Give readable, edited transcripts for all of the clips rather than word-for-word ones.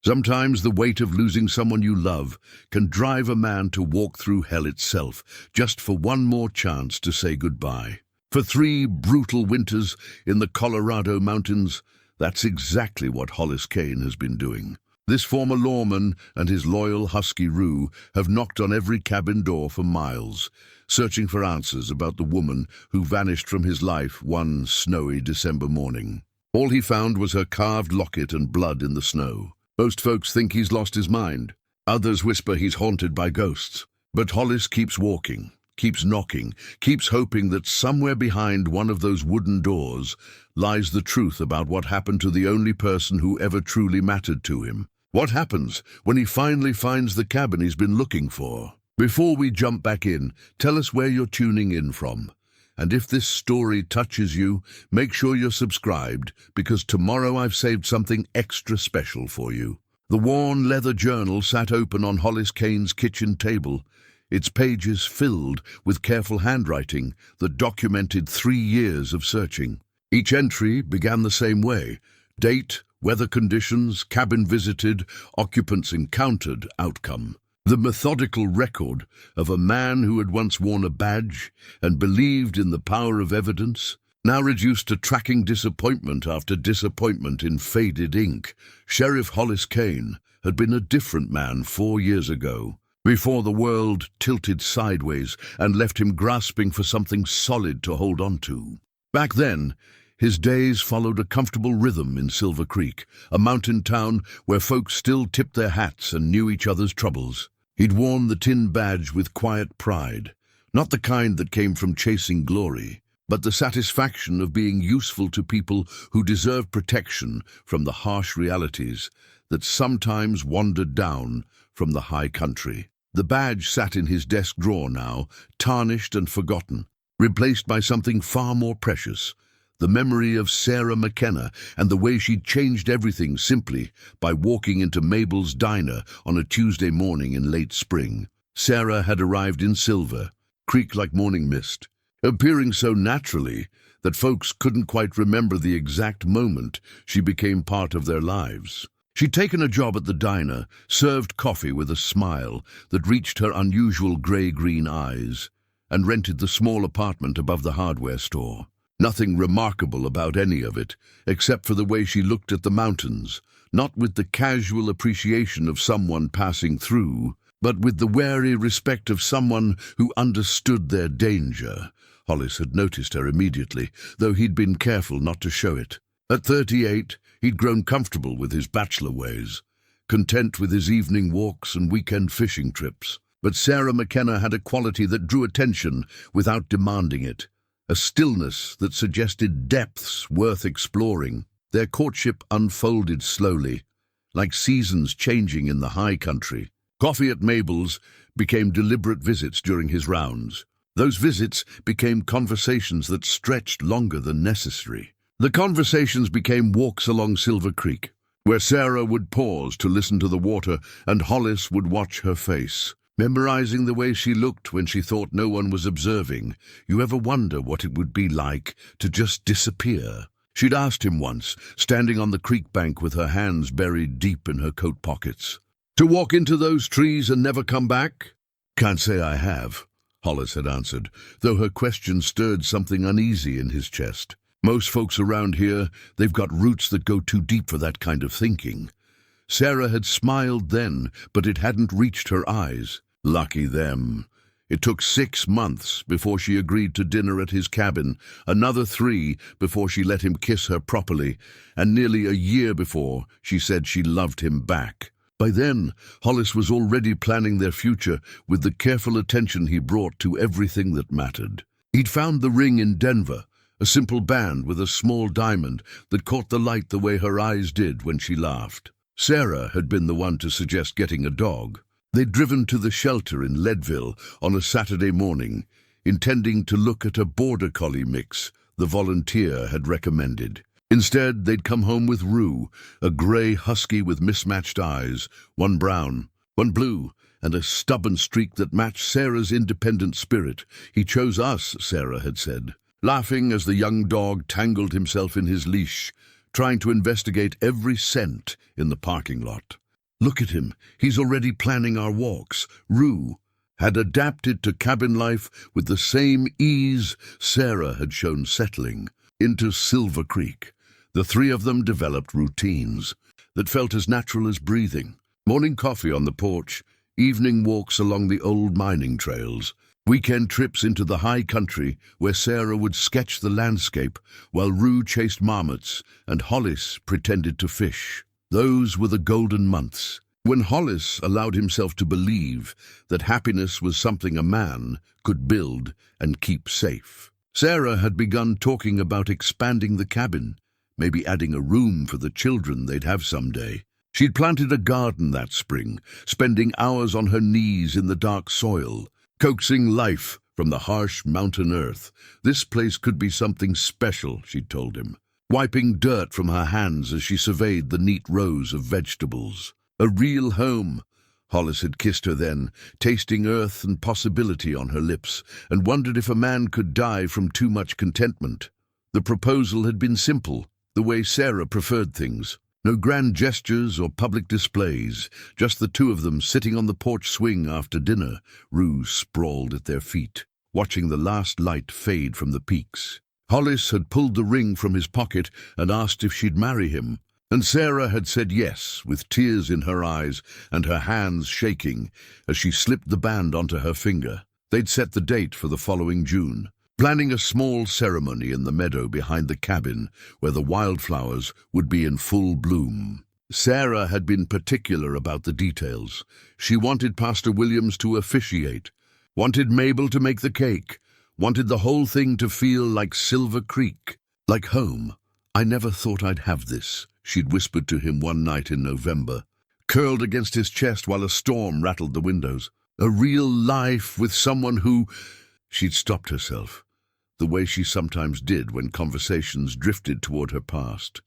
Sometimes the weight of losing someone you love can drive a man to walk through hell itself, just for one more chance to say goodbye. For 3 brutal winters in the Colorado mountains, that's exactly what Hollis Cain has been doing. This former lawman and his loyal husky Roo have knocked on every cabin door for miles, searching for answers about the woman who vanished from his life one snowy December morning. All he found was her carved locket and blood in the snow. Most folks think he's lost his mind. Others whisper he's haunted by ghosts. But Hollis keeps walking, keeps knocking, keeps hoping that somewhere behind one of those wooden doors lies the truth about what happened to the only person who ever truly mattered to him. What happens when he finally finds the cabin he's been looking for? Before we jump back in, tell us where you're tuning in from. And if this story touches you, make sure you're subscribed, because tomorrow I've saved something extra special for you. The worn leather journal sat open on Hollis Cain's kitchen table, its pages filled with careful handwriting that documented 3 years of searching. Each entry began the same way: date, weather conditions, cabin visited, occupants encountered, outcome. The methodical record of a man who had once worn a badge and believed in the power of evidence, now reduced to tracking disappointment after disappointment in faded ink. Sheriff Hollis Cain had been a different man 4 years ago, before the world tilted sideways and left him grasping for something solid to hold on to. Back then, his days followed a comfortable rhythm in Silver Creek, a mountain town where folks still tipped their hats and knew each other's troubles. He'd worn the tin badge with quiet pride, not the kind that came from chasing glory, but the satisfaction of being useful to people who deserve protection from the harsh realities that sometimes wandered down from the high country. The badge sat in his desk drawer now, tarnished and forgotten, replaced by something far more precious: the memory of Sarah McKenna and the way she'd changed everything simply by walking into Mabel's diner on a Tuesday morning in late spring. Sarah had arrived in Silver Creek like morning mist, appearing so naturally that folks couldn't quite remember the exact moment she became part of their lives. She'd taken a job at the diner, served coffee with a smile that reached her unusual grey-green eyes, and rented the small apartment above the hardware store. Nothing remarkable about any of it, except for the way she looked at the mountains, not with the casual appreciation of someone passing through, but with the wary respect of someone who understood their danger. Hollis had noticed her immediately, though he'd been careful not to show it. At 38, he'd grown comfortable with his bachelor ways, content with his evening walks and weekend fishing trips. But Sarah McKenna had a quality that drew attention without demanding it, a stillness that suggested depths worth exploring. Their courtship unfolded slowly, like seasons changing in the high country. Coffee at Mabel's became deliberate visits during his rounds. Those visits became conversations that stretched longer than necessary. The conversations became walks along Silver Creek, where Sarah would pause to listen to the water and Hollis would watch her face, memorizing the way she looked when she thought no one was observing. You ever wonder what it would be like to just disappear? She'd asked him once, standing on the creek bank with her hands buried deep in her coat pockets. To walk into those trees and never come back? Can't say I have, Hollis had answered, though her question stirred something uneasy in his chest. Most folks around here, they've got roots that go too deep for that kind of thinking. Sarah had smiled then, but it hadn't reached her eyes. Lucky them. It took 6 months before she agreed to dinner at his cabin, another 3 before she let him kiss her properly, and nearly a year before she said she loved him back. By then, Hollis was already planning their future with the careful attention he brought to everything that mattered. He'd found the ring in Denver, a simple band with a small diamond that caught the light the way her eyes did when she laughed. Sarah had been the one to suggest getting a dog. They'd driven to the shelter in Leadville on a Saturday morning, intending to look at a border collie mix the volunteer had recommended. Instead, they'd come home with Roo, a gray husky with mismatched eyes, one brown, one blue, and a stubborn streak that matched Sarah's independent spirit. He chose us, Sarah had said, laughing as the young dog tangled himself in his leash, trying to investigate every scent in the parking lot. Look at him. He's already planning our walks. Rue had adapted to cabin life with the same ease Sarah had shown settling into Silver Creek. The three of them developed routines that felt as natural as breathing. Morning coffee on the porch, evening walks along the old mining trails, weekend trips into the high country where Sarah would sketch the landscape while Rue chased marmots and Hollis pretended to fish. Those were the golden months, when Hollis allowed himself to believe that happiness was something a man could build and keep safe. Sarah had begun talking about expanding the cabin, maybe adding a room for the children they'd have someday. She'd planted a garden that spring, spending hours on her knees in the dark soil, coaxing life from the harsh mountain earth. This place could be something special, she'd told him, wiping dirt from her hands as she surveyed the neat rows of vegetables. A real home. Hollis had kissed her then, tasting earth and possibility on her lips, and wondered if a man could die from too much contentment. The proposal had been simple, the way Sarah preferred things. No grand gestures or public displays, just the two of them sitting on the porch swing after dinner, Rue sprawled at their feet, watching the last light fade from the peaks. Hollis had pulled the ring from his pocket and asked if she'd marry him, and Sarah had said yes, with tears in her eyes and her hands shaking as she slipped the band onto her finger. They'd set the date for the following June, planning a small ceremony in the meadow behind the cabin where the wildflowers would be in full bloom. Sarah had been particular about the details. She wanted Pastor Williams to officiate, wanted Mabel to make the cake, wanted the whole thing to feel like Silver Creek, like home. "I never thought I'd have this," she'd whispered to him one night in November, curled against his chest while a storm rattled the windows. A real life with someone who... She'd stopped herself, the way she sometimes did when conversations drifted toward her past.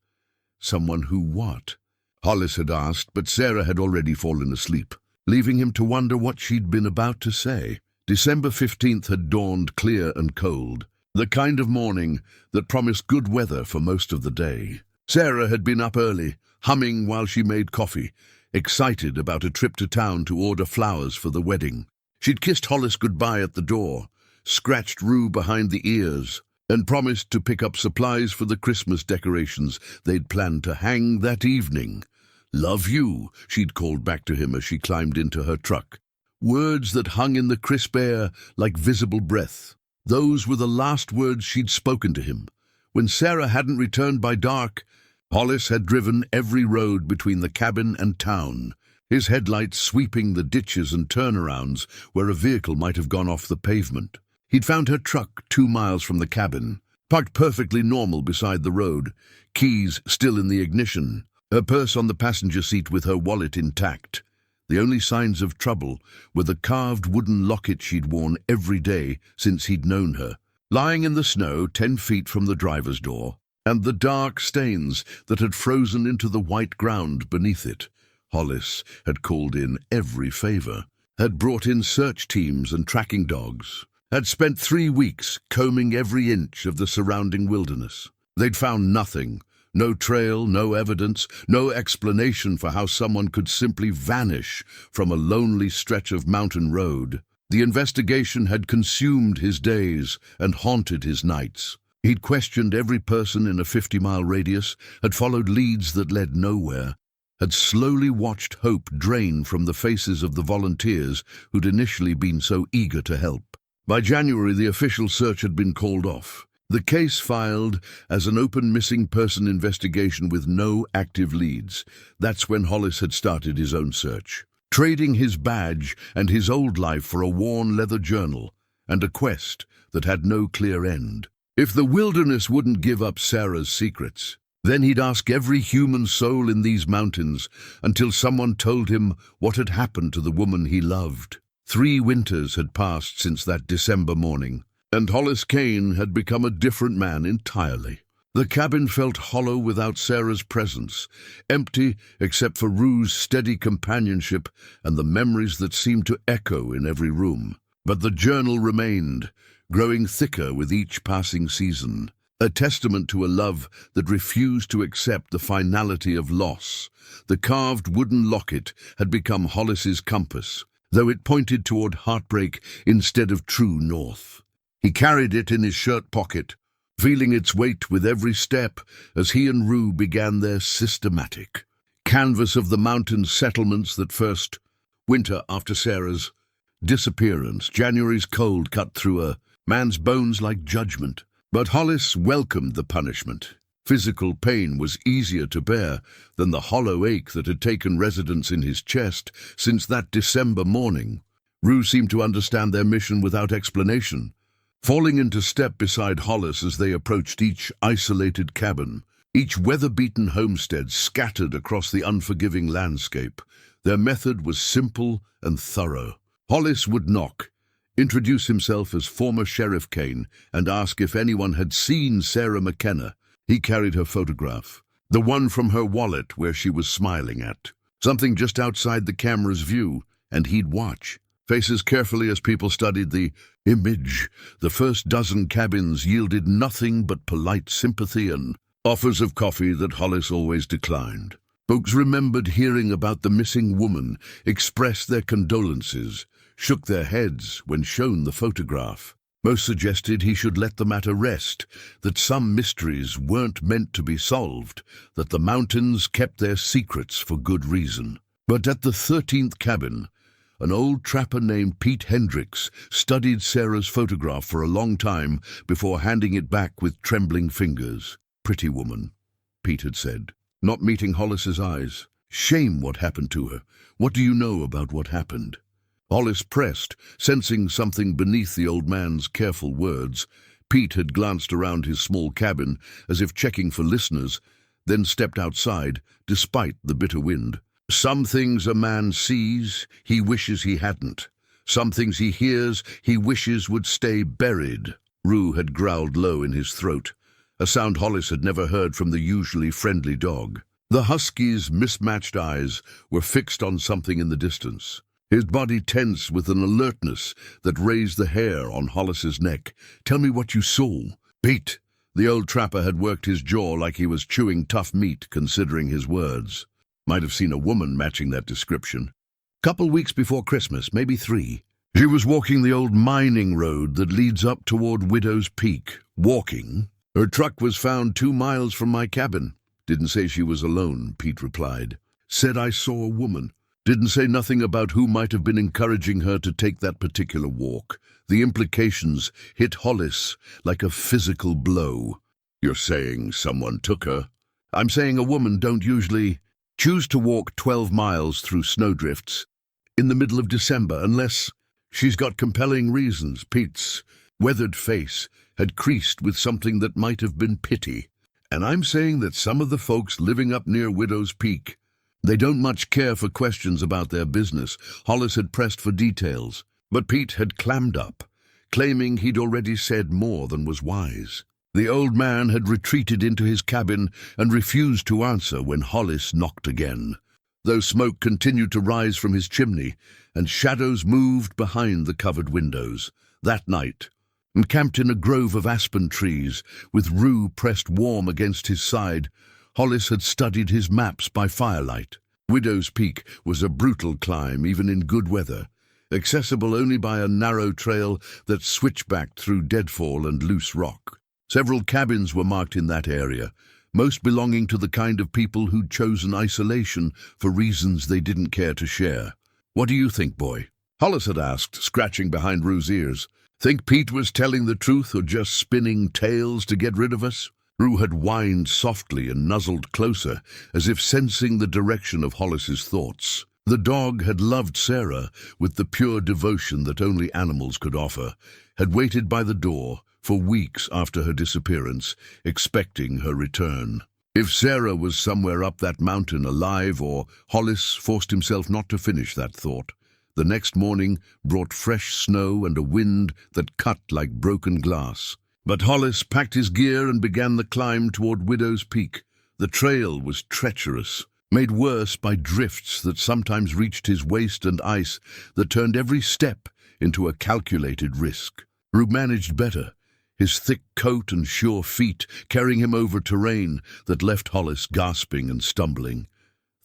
Someone who what? Hollis had asked, but Sarah had already fallen asleep, leaving him to wonder what she'd been about to say. December 15th had dawned clear and cold, the kind of morning that promised good weather for most of the day. Sarah had been up early, humming while she made coffee, excited about a trip to town to order flowers for the wedding. She'd kissed Hollis goodbye at the door, scratched Rue behind the ears, and promised to pick up supplies for the Christmas decorations they'd planned to hang that evening. "Love you," she'd called back to him as she climbed into her truck. Words that hung in the crisp air like visible breath. Those were the last words she'd spoken to him. When Sarah hadn't returned by dark, Hollis had driven every road between the cabin and town, his headlights sweeping the ditches and turnarounds where a vehicle might have gone off the pavement. He'd found her truck 2 miles from the cabin, parked perfectly normal beside the road, keys still in the ignition, her purse on the passenger seat with her wallet intact. The only signs of trouble were the carved wooden locket she'd worn every day since he'd known her, lying in the snow 10 feet from the driver's door, and the dark stains that had frozen into the white ground beneath it. Hollis had called in every favor, had brought in search teams and tracking dogs, had spent 3 weeks combing every inch of the surrounding wilderness. They'd found nothing. No trail, no evidence, no explanation for how someone could simply vanish from a lonely stretch of mountain road. The investigation had consumed his days and haunted his nights. He'd questioned every person in a 50-mile radius, had followed leads that led nowhere, had slowly watched hope drain from the faces of the volunteers who'd initially been so eager to help. By January, the official search had been called off. The case filed as an open missing person investigation with no active leads. That's when Hollis had started his own search, trading his badge and his old life for a worn leather journal and a quest that had no clear end. If the wilderness wouldn't give up Sarah's secrets, then he'd ask every human soul in these mountains until someone told him what had happened to the woman he loved. 3 winters had passed since that December morning, and Hollis Cain had become a different man entirely. The cabin felt hollow without Sarah's presence, empty except for Rue's steady companionship and the memories that seemed to echo in every room. But the journal remained, growing thicker with each passing season. a testament to a love that refused to accept the finality of loss. The carved wooden locket had become Hollis's compass, though it pointed toward heartbreak instead of true north. He carried it in his shirt pocket, feeling its weight with every step as he and Rue began their systematic canvass of the mountain settlements that first winter after Sarah's disappearance. January's cold cut through a man's bones like judgment. But Hollis welcomed the punishment. Physical pain was easier to bear than the hollow ache that had taken residence in his chest since that December morning. Rue seemed to understand their mission without explanation, falling into step beside Hollis as they approached each isolated cabin, each weather-beaten homestead scattered across the unforgiving landscape. Their method was simple and thorough. Hollis would knock, introduce himself as former Sheriff Cain, and ask if anyone had seen Sarah McKenna. He carried her photograph, the one from her wallet where she was smiling at, something just outside the camera's view, and he'd watch, faces carefully as people studied the image. The first dozen cabins yielded nothing but polite sympathy and offers of coffee that Hollis always declined. Folks remembered hearing about the missing woman, expressed their condolences, shook their heads when shown the photograph. Most suggested he should let the matter rest, that some mysteries weren't meant to be solved, that the mountains kept their secrets for good reason. But at the 13th cabin, an old trapper named Pete Hendricks studied Sarah's photograph for a long time before handing it back with trembling fingers. "Pretty woman," Pete had said, not meeting Hollis's eyes. "Shame what happened to her. What do you know about what happened?" Hollis pressed, sensing something beneath the old man's careful words. Pete had glanced around his small cabin, as if checking for listeners, then stepped outside, despite the bitter wind. "Some things a man sees, he wishes he hadn't. Some things he hears, he wishes would stay buried." Rue had growled low in his throat, a sound Hollis had never heard from the usually friendly dog. The husky's mismatched eyes were fixed on something in the distance, his body tense with an alertness that raised the hair on Hollis's neck. "Tell me what you saw." "Pete." The old trapper had worked his jaw like he was chewing tough meat, considering his words. "Might have seen a woman matching that description. Couple weeks before Christmas, maybe 3. She was walking the old mining road that leads up toward Widow's Peak. Walking. Her truck was found 2 miles from my cabin." "Didn't say she was alone," Pete replied. "Said I saw a woman. Didn't say nothing about who might have been encouraging her to take that particular walk." The implications hit Hollis like a physical blow. "You're saying someone took her?" "I'm saying a woman don't usually choose to walk 12 miles through snowdrifts in the middle of December unless she's got compelling reasons." Pete's weathered face had creased with something that might have been pity. "And I'm saying that some of the folks living up near Widow's Peak, they don't much care for questions about their business." Hollis had pressed for details, but Pete had clammed up, claiming he'd already said more than was wise. The old man had retreated into his cabin and refused to answer when Hollis knocked again, though smoke continued to rise from his chimney and shadows moved behind the covered windows. That night, encamped in a grove of aspen trees, with Rue pressed warm against his side, Hollis had studied his maps by firelight. Widow's Peak was a brutal climb even in good weather, accessible only by a narrow trail that switchbacked through deadfall and loose rock. Several cabins were marked in that area, most belonging to the kind of people who'd chosen isolation for reasons they didn't care to share. "What do you think, boy?" Hollis had asked, scratching behind Rue's ears. "Think Pete was telling the truth or just spinning tales to get rid of us?" Rue had whined softly and nuzzled closer, as if sensing the direction of Hollis's thoughts. The dog had loved Sarah with the pure devotion that only animals could offer, had waited by the door for weeks after her disappearance, expecting her return. If Sarah was somewhere up that mountain alive, or Hollis forced himself not to finish that thought. The next morning brought fresh snow and a wind that cut like broken glass. But Hollis packed his gear and began the climb toward Widow's Peak. The trail was treacherous, made worse by drifts that sometimes reached his waist and ice that turned every step into a calculated risk. Rue managed better, his thick coat and sure feet carrying him over terrain that left Hollis gasping and stumbling.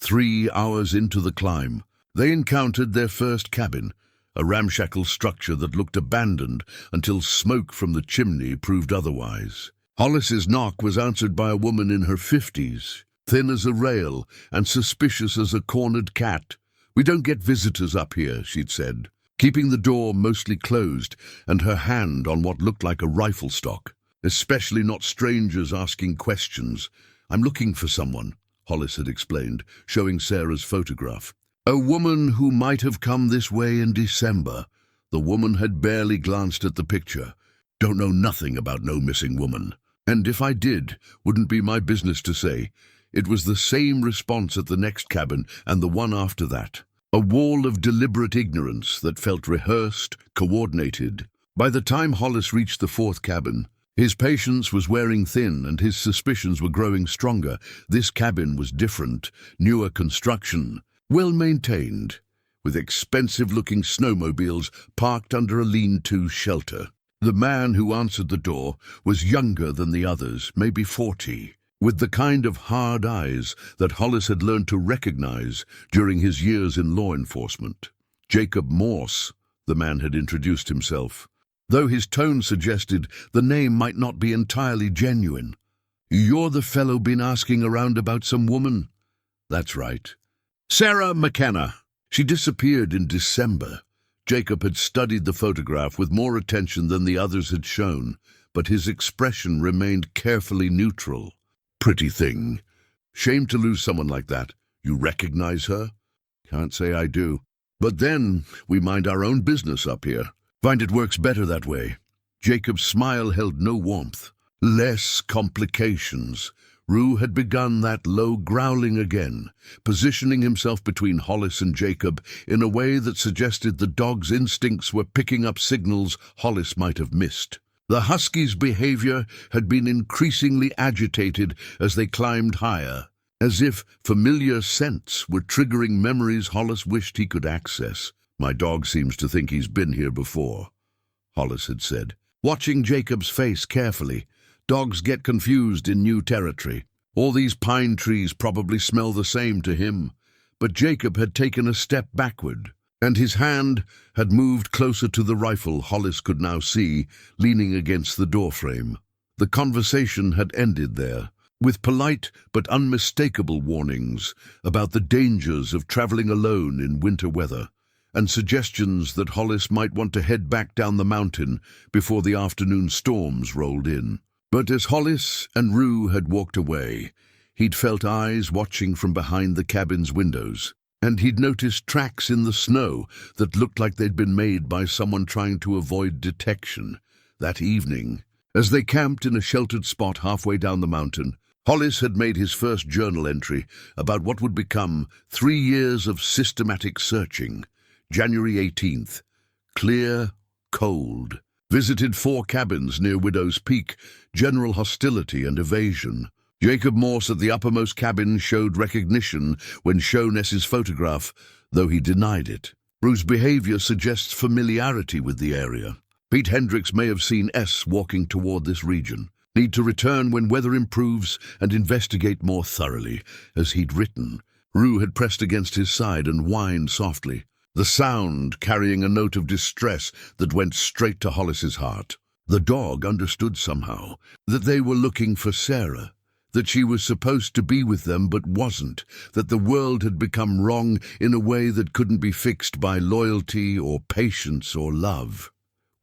3 hours into the climb, they encountered their first cabin, a ramshackle structure that looked abandoned until smoke from the chimney proved otherwise. Hollis's knock was answered by a woman in her 50s, thin as a rail and suspicious as a cornered cat. "We don't get visitors up here," she'd said, keeping the door mostly closed and her hand on what looked like a rifle stock. "Especially not strangers asking questions. I'm looking for someone," Hollis had explained, showing Sarah's photograph. "A woman who might have come this way in December." The woman had barely glanced at the picture. "Don't know nothing about no missing woman. And if I did, wouldn't be my business to say." It was the same response at the next cabin and the one after that. A wall of deliberate ignorance that felt rehearsed, coordinated. By the time Hollis reached the 4th cabin, his patience was wearing thin and his suspicions were growing stronger. This cabin was different, newer construction, well-maintained, with expensive-looking snowmobiles parked under a lean-to shelter. The man who answered the door was younger than the others, maybe 40, with the kind of hard eyes that Hollis had learned to recognize during his years in law enforcement. Jacob Morse, the man had introduced himself, though his tone suggested the name might not be entirely genuine. "You're the fellow been asking around about some woman?" "That's right." "Sarah McKenna. She disappeared in December." Jacob had studied the photograph with more attention than the others had shown, but his expression remained carefully neutral. "Pretty thing. Shame to lose someone like that. You recognize her?" "Can't say I do. But then, we mind our own business up here. Find it works better that way." Jacob's smile held no warmth. Less complications. Rue had begun that low growling again, positioning himself between Hollis and Jacob in a way that suggested the dog's instincts were picking up signals Hollis might have missed. The husky's behavior had been increasingly agitated as they climbed higher, as if familiar scents were triggering memories Hollis wished he could access. "My dog seems to think he's been here before," Hollis had said, watching Jacob's face carefully. Dogs get confused in new territory. All these pine trees probably smell the same to him. But Jacob had taken a step backward, and his hand had moved closer to the rifle Hollis could now see, leaning against the doorframe. The conversation had ended there, with polite but unmistakable warnings about the dangers of traveling alone in winter weather, and suggestions that Hollis might want to head back down the mountain before the afternoon storms rolled in. But as Hollis and Rue had walked away, he'd felt eyes watching from behind the cabin's windows, and he'd noticed tracks in the snow that looked like they'd been made by someone trying to avoid detection. That evening, as they camped in a sheltered spot halfway down the mountain, Hollis had made his first journal entry about what would become 3 years of systematic searching. January 18th. Clear, cold. Visited 4 cabins near Widow's Peak. General hostility and evasion. Jacob Morse at the uppermost cabin showed recognition when shown S's photograph, though he denied it. Rue's behavior suggests familiarity with the area. Pete Hendricks may have seen S walking toward this region. Need to return when weather improves and investigate more thoroughly, as he'd written. Rue had pressed against his side and whined softly, the sound carrying a note of distress that went straight to Hollis's heart. The dog understood somehow that they were looking for Sarah, that she was supposed to be with them but wasn't, that the world had become wrong in a way that couldn't be fixed by loyalty or patience or love.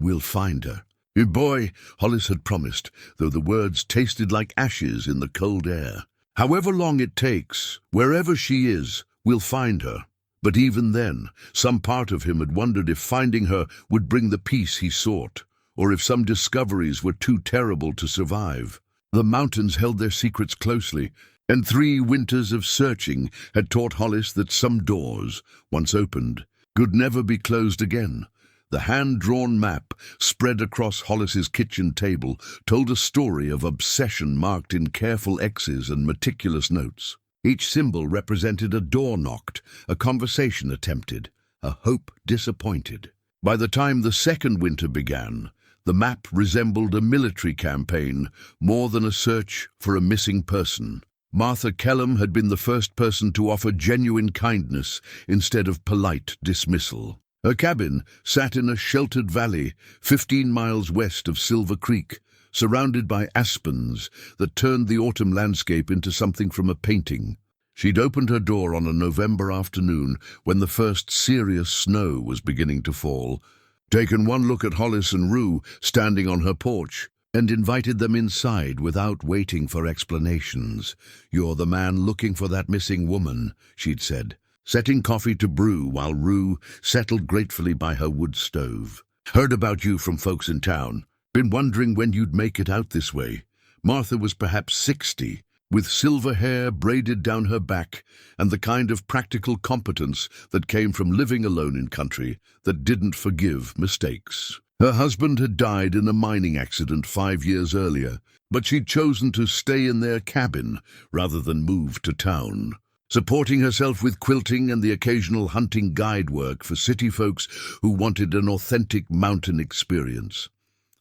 "We'll find her." "Boy," Hollis had promised, though the words tasted like ashes in the cold air. "However long it takes, wherever she is, we'll find her." But even then, some part of him had wondered if finding her would bring the peace he sought, or if some discoveries were too terrible to survive. The mountains held their secrets closely, and 3 winters of searching had taught Hollis that some doors, once opened, could never be closed again. The hand-drawn map, spread across Hollis's kitchen table, told a story of obsession marked in careful X's and meticulous notes. Each symbol represented a door knocked, a conversation attempted, a hope disappointed. By the time the second winter began, The map resembled a military campaign more than a search for a missing person. Martha Kellum had been the first person to offer genuine kindness instead of polite dismissal. Her cabin sat in a sheltered valley 15 miles west of Silver Creek, surrounded by aspens that turned the autumn landscape into something from a painting. She'd opened her door on a November afternoon when the first serious snow was beginning to fall, taken one look at Hollis and Rue standing on her porch, and invited them inside without waiting for explanations. "You're the man looking for that missing woman," she'd said, setting coffee to brew while Rue settled gratefully by her wood stove. "Heard about you from folks in town. Been wondering when you'd make it out this way." Martha was perhaps 60, with silver hair braided down her back and the kind of practical competence that came from living alone in country that didn't forgive mistakes. Her husband had died in a mining accident 5 years earlier, but she'd chosen to stay in their cabin rather than move to town, supporting herself with quilting and the occasional hunting guide work for city folks who wanted an authentic mountain experience.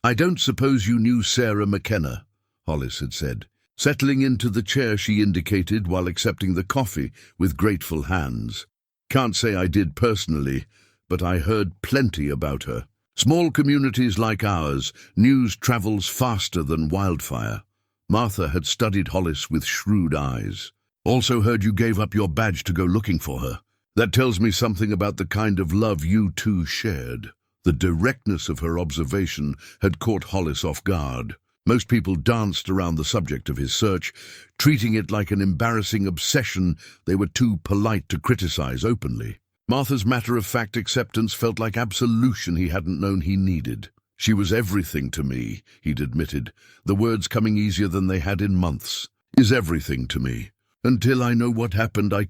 "I don't suppose you knew Sarah McKenna," Hollis had said, settling into the chair she indicated while accepting the coffee with grateful hands. "Can't say I did personally, but I heard plenty about her. Small communities like ours, news travels faster than wildfire." Martha had studied Hollis with shrewd eyes. "Also heard you gave up your badge to go looking for her. That tells me something about the kind of love you two shared." The directness of her observation had caught Hollis off guard. Most people danced around the subject of his search, treating it like an embarrassing obsession they were too polite to criticize openly. Martha's matter-of-fact acceptance felt like absolution he hadn't known he needed. "She was everything to me," he'd admitted, the words coming easier than they had in months. "Is everything to me. Until I know what happened, I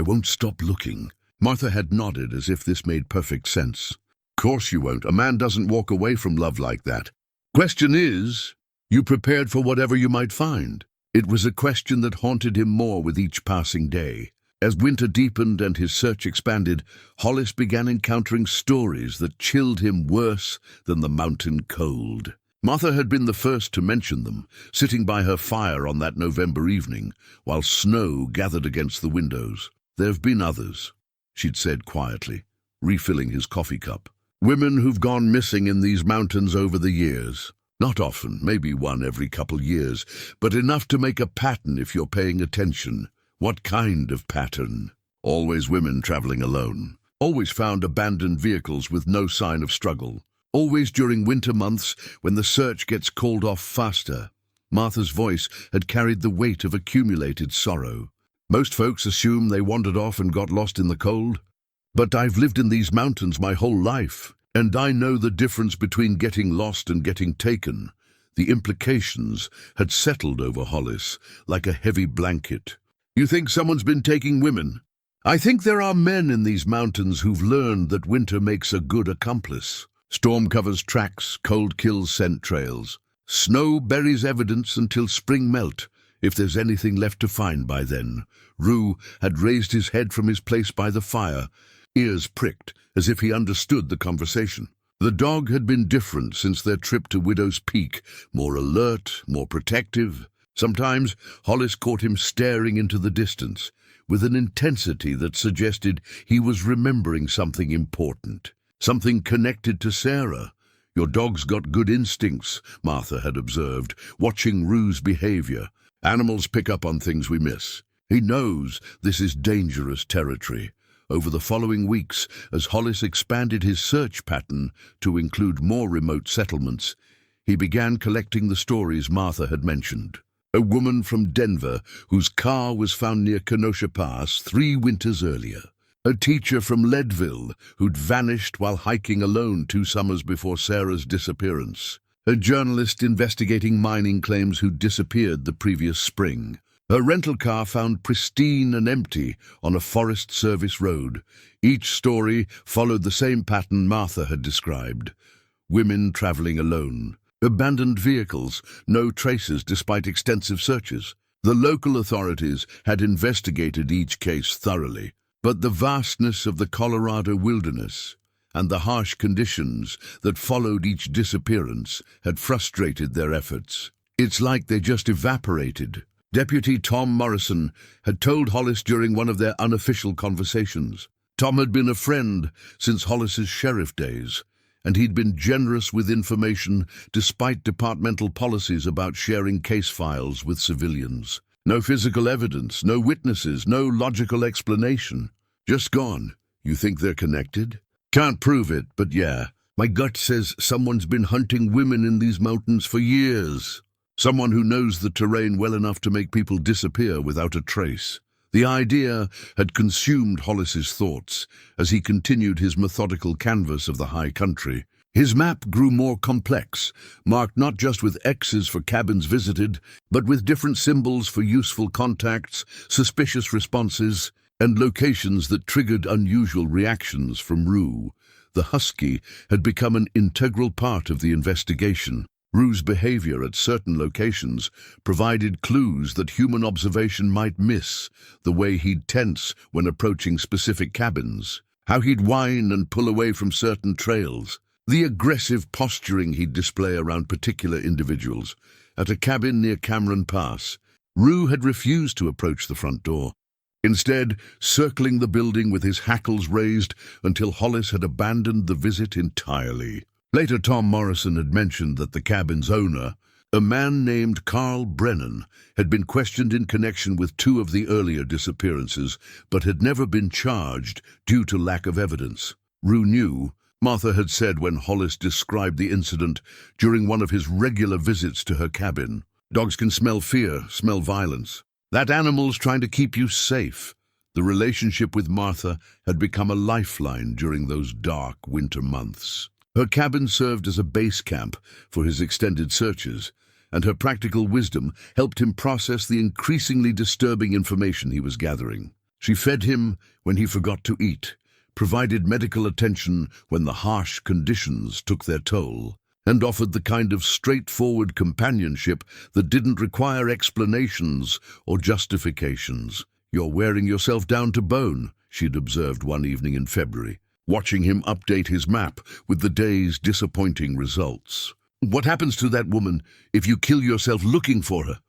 won't stop looking." Martha had nodded as if this made perfect sense. "Course you won't. A man doesn't walk away from love like that. Question is, you prepared for whatever you might find?" It was a question that haunted him more with each passing day. As winter deepened and his search expanded, Hollis began encountering stories that chilled him worse than the mountain cold. Martha had been the first to mention them, sitting by her fire on that November evening, while snow gathered against the windows. "There have been others," she'd said quietly, refilling his coffee cup. "Women who've gone missing in these mountains over the years. Not often, maybe one every couple years, but enough to make a pattern if you're paying attention." "What kind of pattern?" "Always women traveling alone. Always found abandoned vehicles with no sign of struggle. Always during winter months when the search gets called off faster." Martha's voice had carried the weight of accumulated sorrow. "Most folks assume they wandered off and got lost in the cold. But I've lived in these mountains my whole life, and I know the difference between getting lost and getting taken." The implications had settled over Hollis like a heavy blanket. "You think someone's been taking women?" "I think there are men in these mountains who've learned that winter makes a good accomplice. Storm covers tracks, cold kills scent trails. Snow buries evidence until spring melt, if there's anything left to find by then." Rue had raised his head from his place by the fire, ears pricked, as if he understood the conversation. The dog had been different since their trip to Widow's Peak, more alert, more protective. Sometimes Hollis caught him staring into the distance, with an intensity that suggested he was remembering something important, something connected to Sarah. "Your dog's got good instincts," Martha had observed, watching Rue's behavior. "Animals pick up on things we miss. He knows this is dangerous territory." Over the following weeks, as Hollis expanded his search pattern to include more remote settlements, he began collecting the stories Martha had mentioned. A woman from Denver whose car was found near Kenosha Pass 3 winters earlier. A teacher from Leadville who'd vanished while hiking alone 2 summers before Sarah's disappearance. A journalist investigating mining claims who'd disappeared the previous spring. Her rental car found pristine and empty on a Forest Service road. Each story followed the same pattern Martha had described. Women traveling alone. Abandoned vehicles, no traces despite extensive searches. The local authorities had investigated each case thoroughly, but the vastness of the Colorado wilderness and the harsh conditions that followed each disappearance had frustrated their efforts. It's like they just evaporated. Deputy Tom Morrison had told Hollis during one of their unofficial conversations. Tom had been a friend since Hollis's sheriff days, and he'd been generous with information despite departmental policies about sharing case files with civilians. No physical evidence, no witnesses, no logical explanation. Just gone. You think they're connected? Can't prove it, but yeah. My gut says someone's been hunting women in these mountains for years. Someone who knows the terrain well enough to make people disappear without a trace. The idea had consumed Hollis's thoughts as he continued his methodical canvass of the high country. His map grew more complex, marked not just with X's for cabins visited, but with different symbols for useful contacts, suspicious responses, and locations that triggered unusual reactions from Rue. The husky had become an integral part of the investigation. Rue's behavior at certain locations provided clues that human observation might miss, the way he'd tense when approaching specific cabins, how he'd whine and pull away from certain trails, the aggressive posturing he'd display around particular individuals. At a cabin near Cameron Pass, Rue had refused to approach the front door, instead circling the building with his hackles raised until Hollis had abandoned the visit entirely. Later, Tom Morrison had mentioned that the cabin's owner, a man named Carl Brennan, had been questioned in connection with 2 of the earlier disappearances, but had never been charged due to lack of evidence. Rue knew, Martha had said when Hollis described the incident during one of his regular visits to her cabin. Dogs can smell fear, smell violence. That animal's trying to keep you safe. The relationship with Martha had become a lifeline during those dark winter months. Her cabin served as a base camp for his extended searches, and her practical wisdom helped him process the increasingly disturbing information he was gathering. She fed him when he forgot to eat, provided medical attention when the harsh conditions took their toll, and offered the kind of straightforward companionship that didn't require explanations or justifications. "You're wearing yourself down to bone," she'd observed one evening in February, watching him update his map with the day's disappointing results. "What happens to that woman if you kill yourself looking for her?"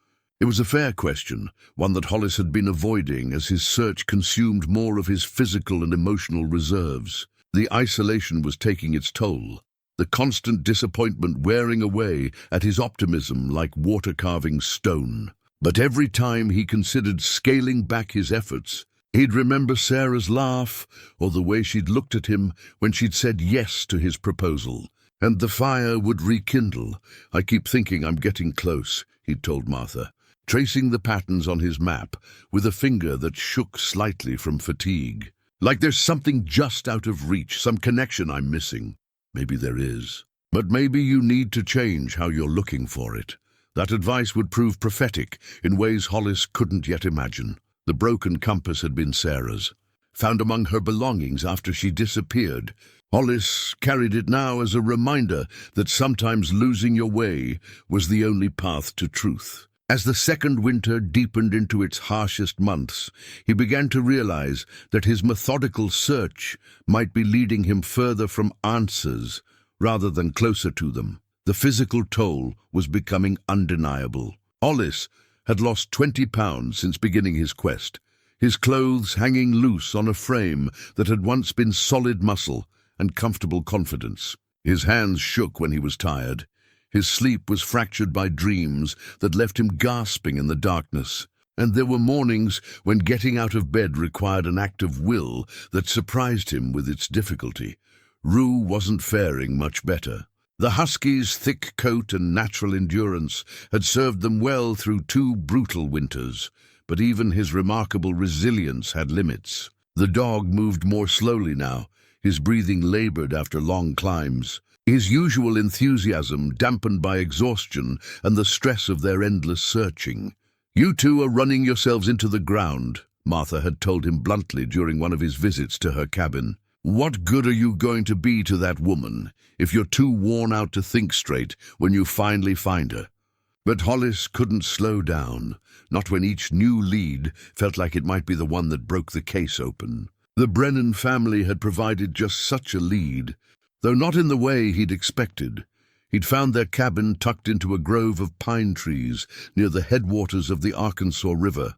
It was a fair question, one that Hollis had been avoiding as his search consumed more of his physical and emotional reserves. The isolation was taking its toll, the constant disappointment wearing away at his optimism like water-carving stone. But every time he considered scaling back his efforts, he'd remember Sarah's laugh or the way she'd looked at him when she'd said yes to his proposal. And the fire would rekindle. "I keep thinking I'm getting close," he'd told Martha, tracing the patterns on his map with a finger that shook slightly from fatigue. "Like there's something just out of reach, some connection I'm missing." Maybe there is. But maybe you need to change how you're looking for it. That advice would prove prophetic in ways Hollis couldn't yet imagine. The broken compass had been Sarah's, found among her belongings after she disappeared. Hollis carried it now as a reminder that sometimes losing your way was the only path to truth. As the second winter deepened into its harshest months, he began to realize that his methodical search might be leading him further from answers rather than closer to them. The physical toll was becoming undeniable. Hollis had lost 20 pounds since beginning his quest, his clothes hanging loose on a frame that had once been solid muscle and comfortable confidence. His hands shook when he was tired. His sleep was fractured by dreams that left him gasping in the darkness. And there were mornings when getting out of bed required an act of will that surprised him with its difficulty. Rue wasn't faring much better. The husky's thick coat and natural endurance had served them well through 2 brutal winters, but even his remarkable resilience had limits. The dog moved more slowly now, his breathing labored after long climbs, his usual enthusiasm dampened by exhaustion and the stress of their endless searching. "You 2 are running yourselves into the ground," Martha had told him bluntly during one of his visits to her cabin. "What good are you going to be to that woman if you're too worn out to think straight when you finally find her?" But Hollis couldn't slow down, not when each new lead felt like it might be the one that broke the case open. The Brennan family had provided just such a lead, though not in the way he'd expected. He'd found their cabin tucked into a grove of pine trees near the headwaters of the Arkansas River,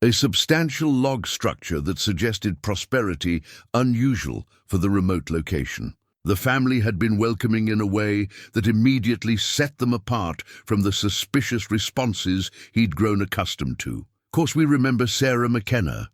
a substantial log structure that suggested prosperity unusual for the remote location. The family had been welcoming in a way that immediately set them apart from the suspicious responses he'd grown accustomed to. "Of course, we remember Sarah McKenna,"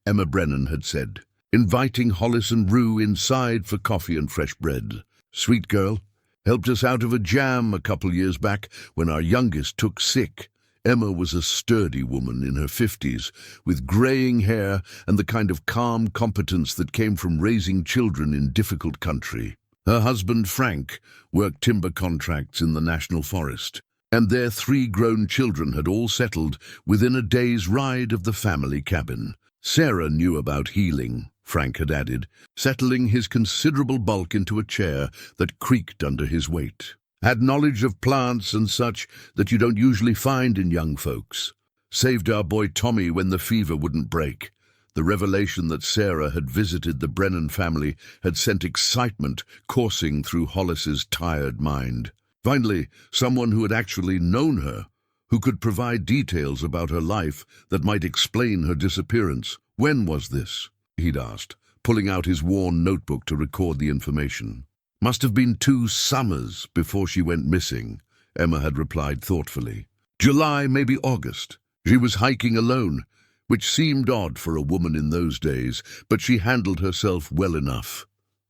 Emma Brennan had said, inviting Hollis and Rue inside for coffee and fresh bread. "Sweet girl. Helped us out of a jam a couple years back when our youngest took sick." Emma was a sturdy woman in her 50s, with graying hair and the kind of calm competence that came from raising children in difficult country. Her husband, Frank, worked timber contracts in the National Forest, and their 3 grown children had all settled within a day's ride of the family cabin. Sarah knew about healing, Frank had added, settling his considerable bulk into a chair that creaked under his weight. Had knowledge of plants and such that you don't usually find in young folks. Saved our boy Tommy when the fever wouldn't break. The revelation that Sarah had visited the Brennan family had sent excitement coursing through Hollis's tired mind. Finally, someone who had actually known her, who could provide details about her life that might explain her disappearance. "When was this?" he'd asked, pulling out his worn notebook to record the information. "Must have been 2 summers before she went missing," Emma had replied thoughtfully. "July, maybe August. She was hiking alone, which seemed odd for a woman in those days, but she handled herself well enough.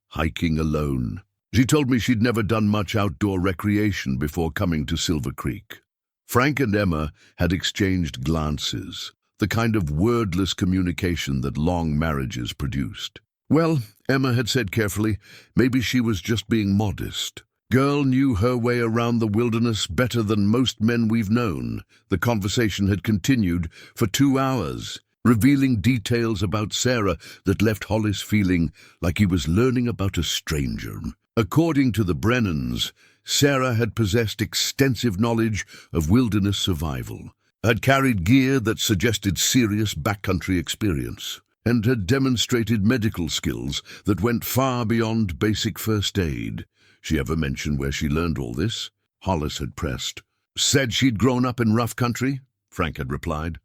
Hiking alone. She told me she'd never done much outdoor recreation before coming to Silver Creek." Frank and Emma had exchanged glances, the kind of wordless communication that long marriages produced. "Well," Emma had said carefully, "maybe she was just being modest. Girl knew her way around the wilderness better than most men we've known." The conversation had continued for 2 hours, revealing details about Sarah that left Hollis feeling like he was learning about a stranger. According to the Brennans, Sarah had possessed extensive knowledge of wilderness survival, had carried gear that suggested serious backcountry experience, and had demonstrated medical skills that went far beyond basic first aid. "She ever mentioned where she learned all this?" Hollis had pressed. "Said she'd grown up in rough country," Frank had replied.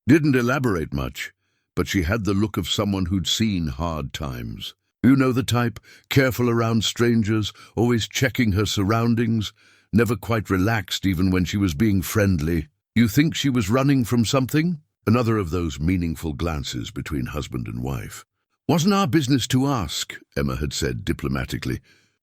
"Didn't elaborate much, but she had the look of someone who'd seen hard times. You know the type, careful around strangers, always checking her surroundings, never quite relaxed even when she was being friendly. You think she was running from something?" Another of those meaningful glances between husband and wife. "Wasn't our business to ask," Emma had said diplomatically,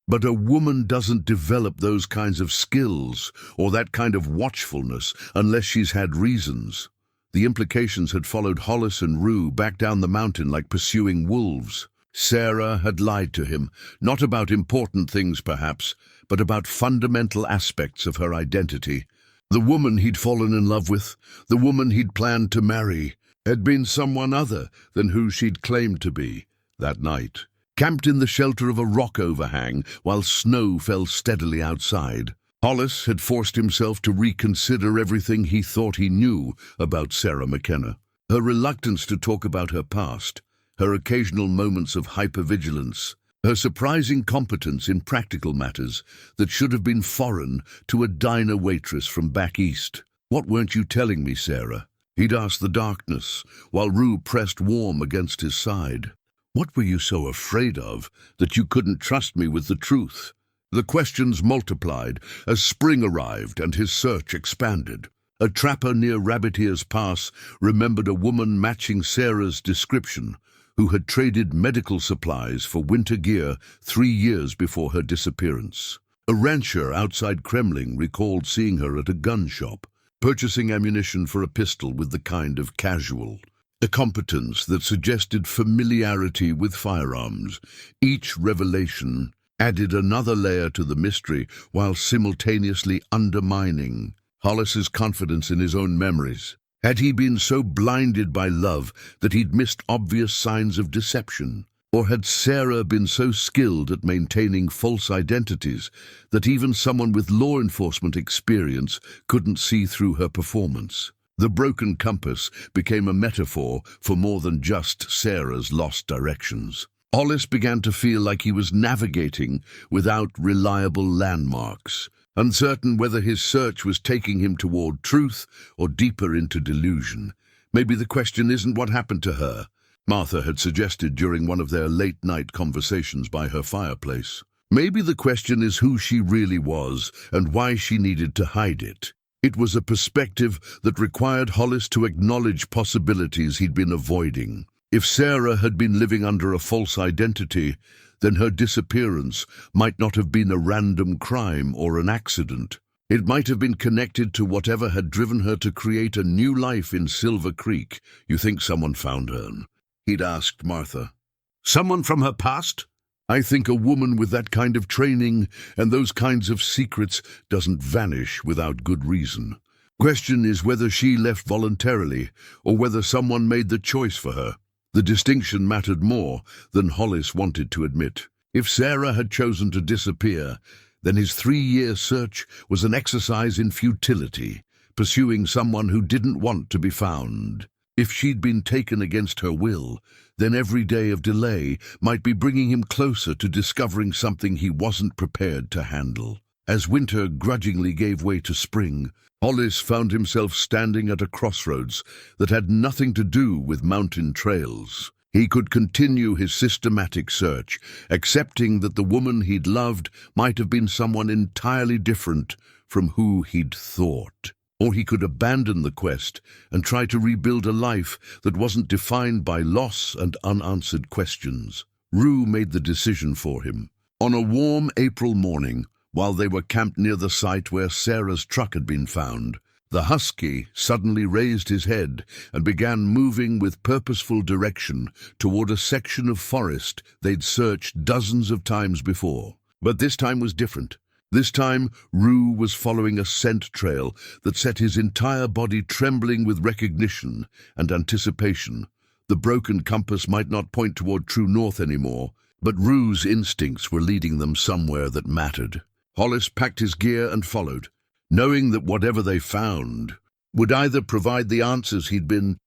"but a woman doesn't develop those kinds of skills or that kind of watchfulness unless she's had reasons." The implications had followed Hollis and Rue back down the mountain like pursuing wolves. Sarah had lied to him, not about important things perhaps, but about fundamental aspects of her identity. The woman he'd fallen in love with, the woman he'd planned to marry, had been someone other than who she'd claimed to be. That night, camped in the shelter of a rock overhang while snow fell steadily outside, Hollis had forced himself to reconsider everything he thought he knew about Sarah McKenna. Her reluctance to talk about her past, her occasional moments of hypervigilance, her surprising competence in practical matters that should have been foreign to a diner waitress from back east. "What weren't you telling me, Sarah?" he'd asked the darkness, while Rue pressed warm against his side. "What were you so afraid of that you couldn't trust me with the truth?" The questions multiplied as spring arrived and his search expanded. A trapper near Rabbit Ears Pass remembered a woman matching Sarah's description, who had traded medical supplies for winter gear 3 years before her disappearance. A rancher outside Kremling recalled seeing her at a gun shop, purchasing ammunition for a pistol with the kind of casual, a competence that suggested familiarity with firearms. Each revelation added another layer to the mystery while simultaneously undermining Hollis's confidence in his own memories. Had he been so blinded by love that he'd missed obvious signs of deception? Or had Sarah been so skilled at maintaining false identities that even someone with law enforcement experience couldn't see through her performance? The broken compass became a metaphor for more than just Sarah's lost directions. Hollis began to feel like he was navigating without reliable landmarks, uncertain whether his search was taking him toward truth or deeper into delusion. Maybe the question isn't what happened to her, Martha had suggested during one of their late-night conversations by her fireplace. Maybe the question is who she really was and why she needed to hide it. It was a perspective that required Hollis to acknowledge possibilities he'd been avoiding. If Sarah had been living under a false identity, then her disappearance might not have been a random crime or an accident. It might have been connected to whatever had driven her to create a new life in Silver Creek. "You think someone found her?" he'd asked Martha. "Someone from her past?" "I think a woman with that kind of training and those kinds of secrets doesn't vanish without good reason. Question is whether she left voluntarily or whether someone made the choice for her." The distinction mattered more than Hollis wanted to admit. If Sarah had chosen to disappear, then his 3-year search was an exercise in futility, pursuing someone who didn't want to be found. If she'd been taken against her will, then every day of delay might be bringing him closer to discovering something he wasn't prepared to handle. As winter grudgingly gave way to spring, Hollis found himself standing at a crossroads that had nothing to do with mountain trails. He could continue his systematic search, accepting that the woman he'd loved might have been someone entirely different from who he'd thought. Or he could abandon the quest and try to rebuild a life that wasn't defined by loss and unanswered questions. Rue made the decision for him. On a warm April morning, while they were camped near the site where Sarah's truck had been found, the husky suddenly raised his head and began moving with purposeful direction toward a section of forest they'd searched dozens of times before. But this time was different. This time, Rue was following a scent trail that set his entire body trembling with recognition and anticipation. The broken compass might not point toward true north anymore, but Rue's instincts were leading them somewhere that mattered. Hollis packed his gear and followed, knowing that whatever they found would either provide the answers he'd been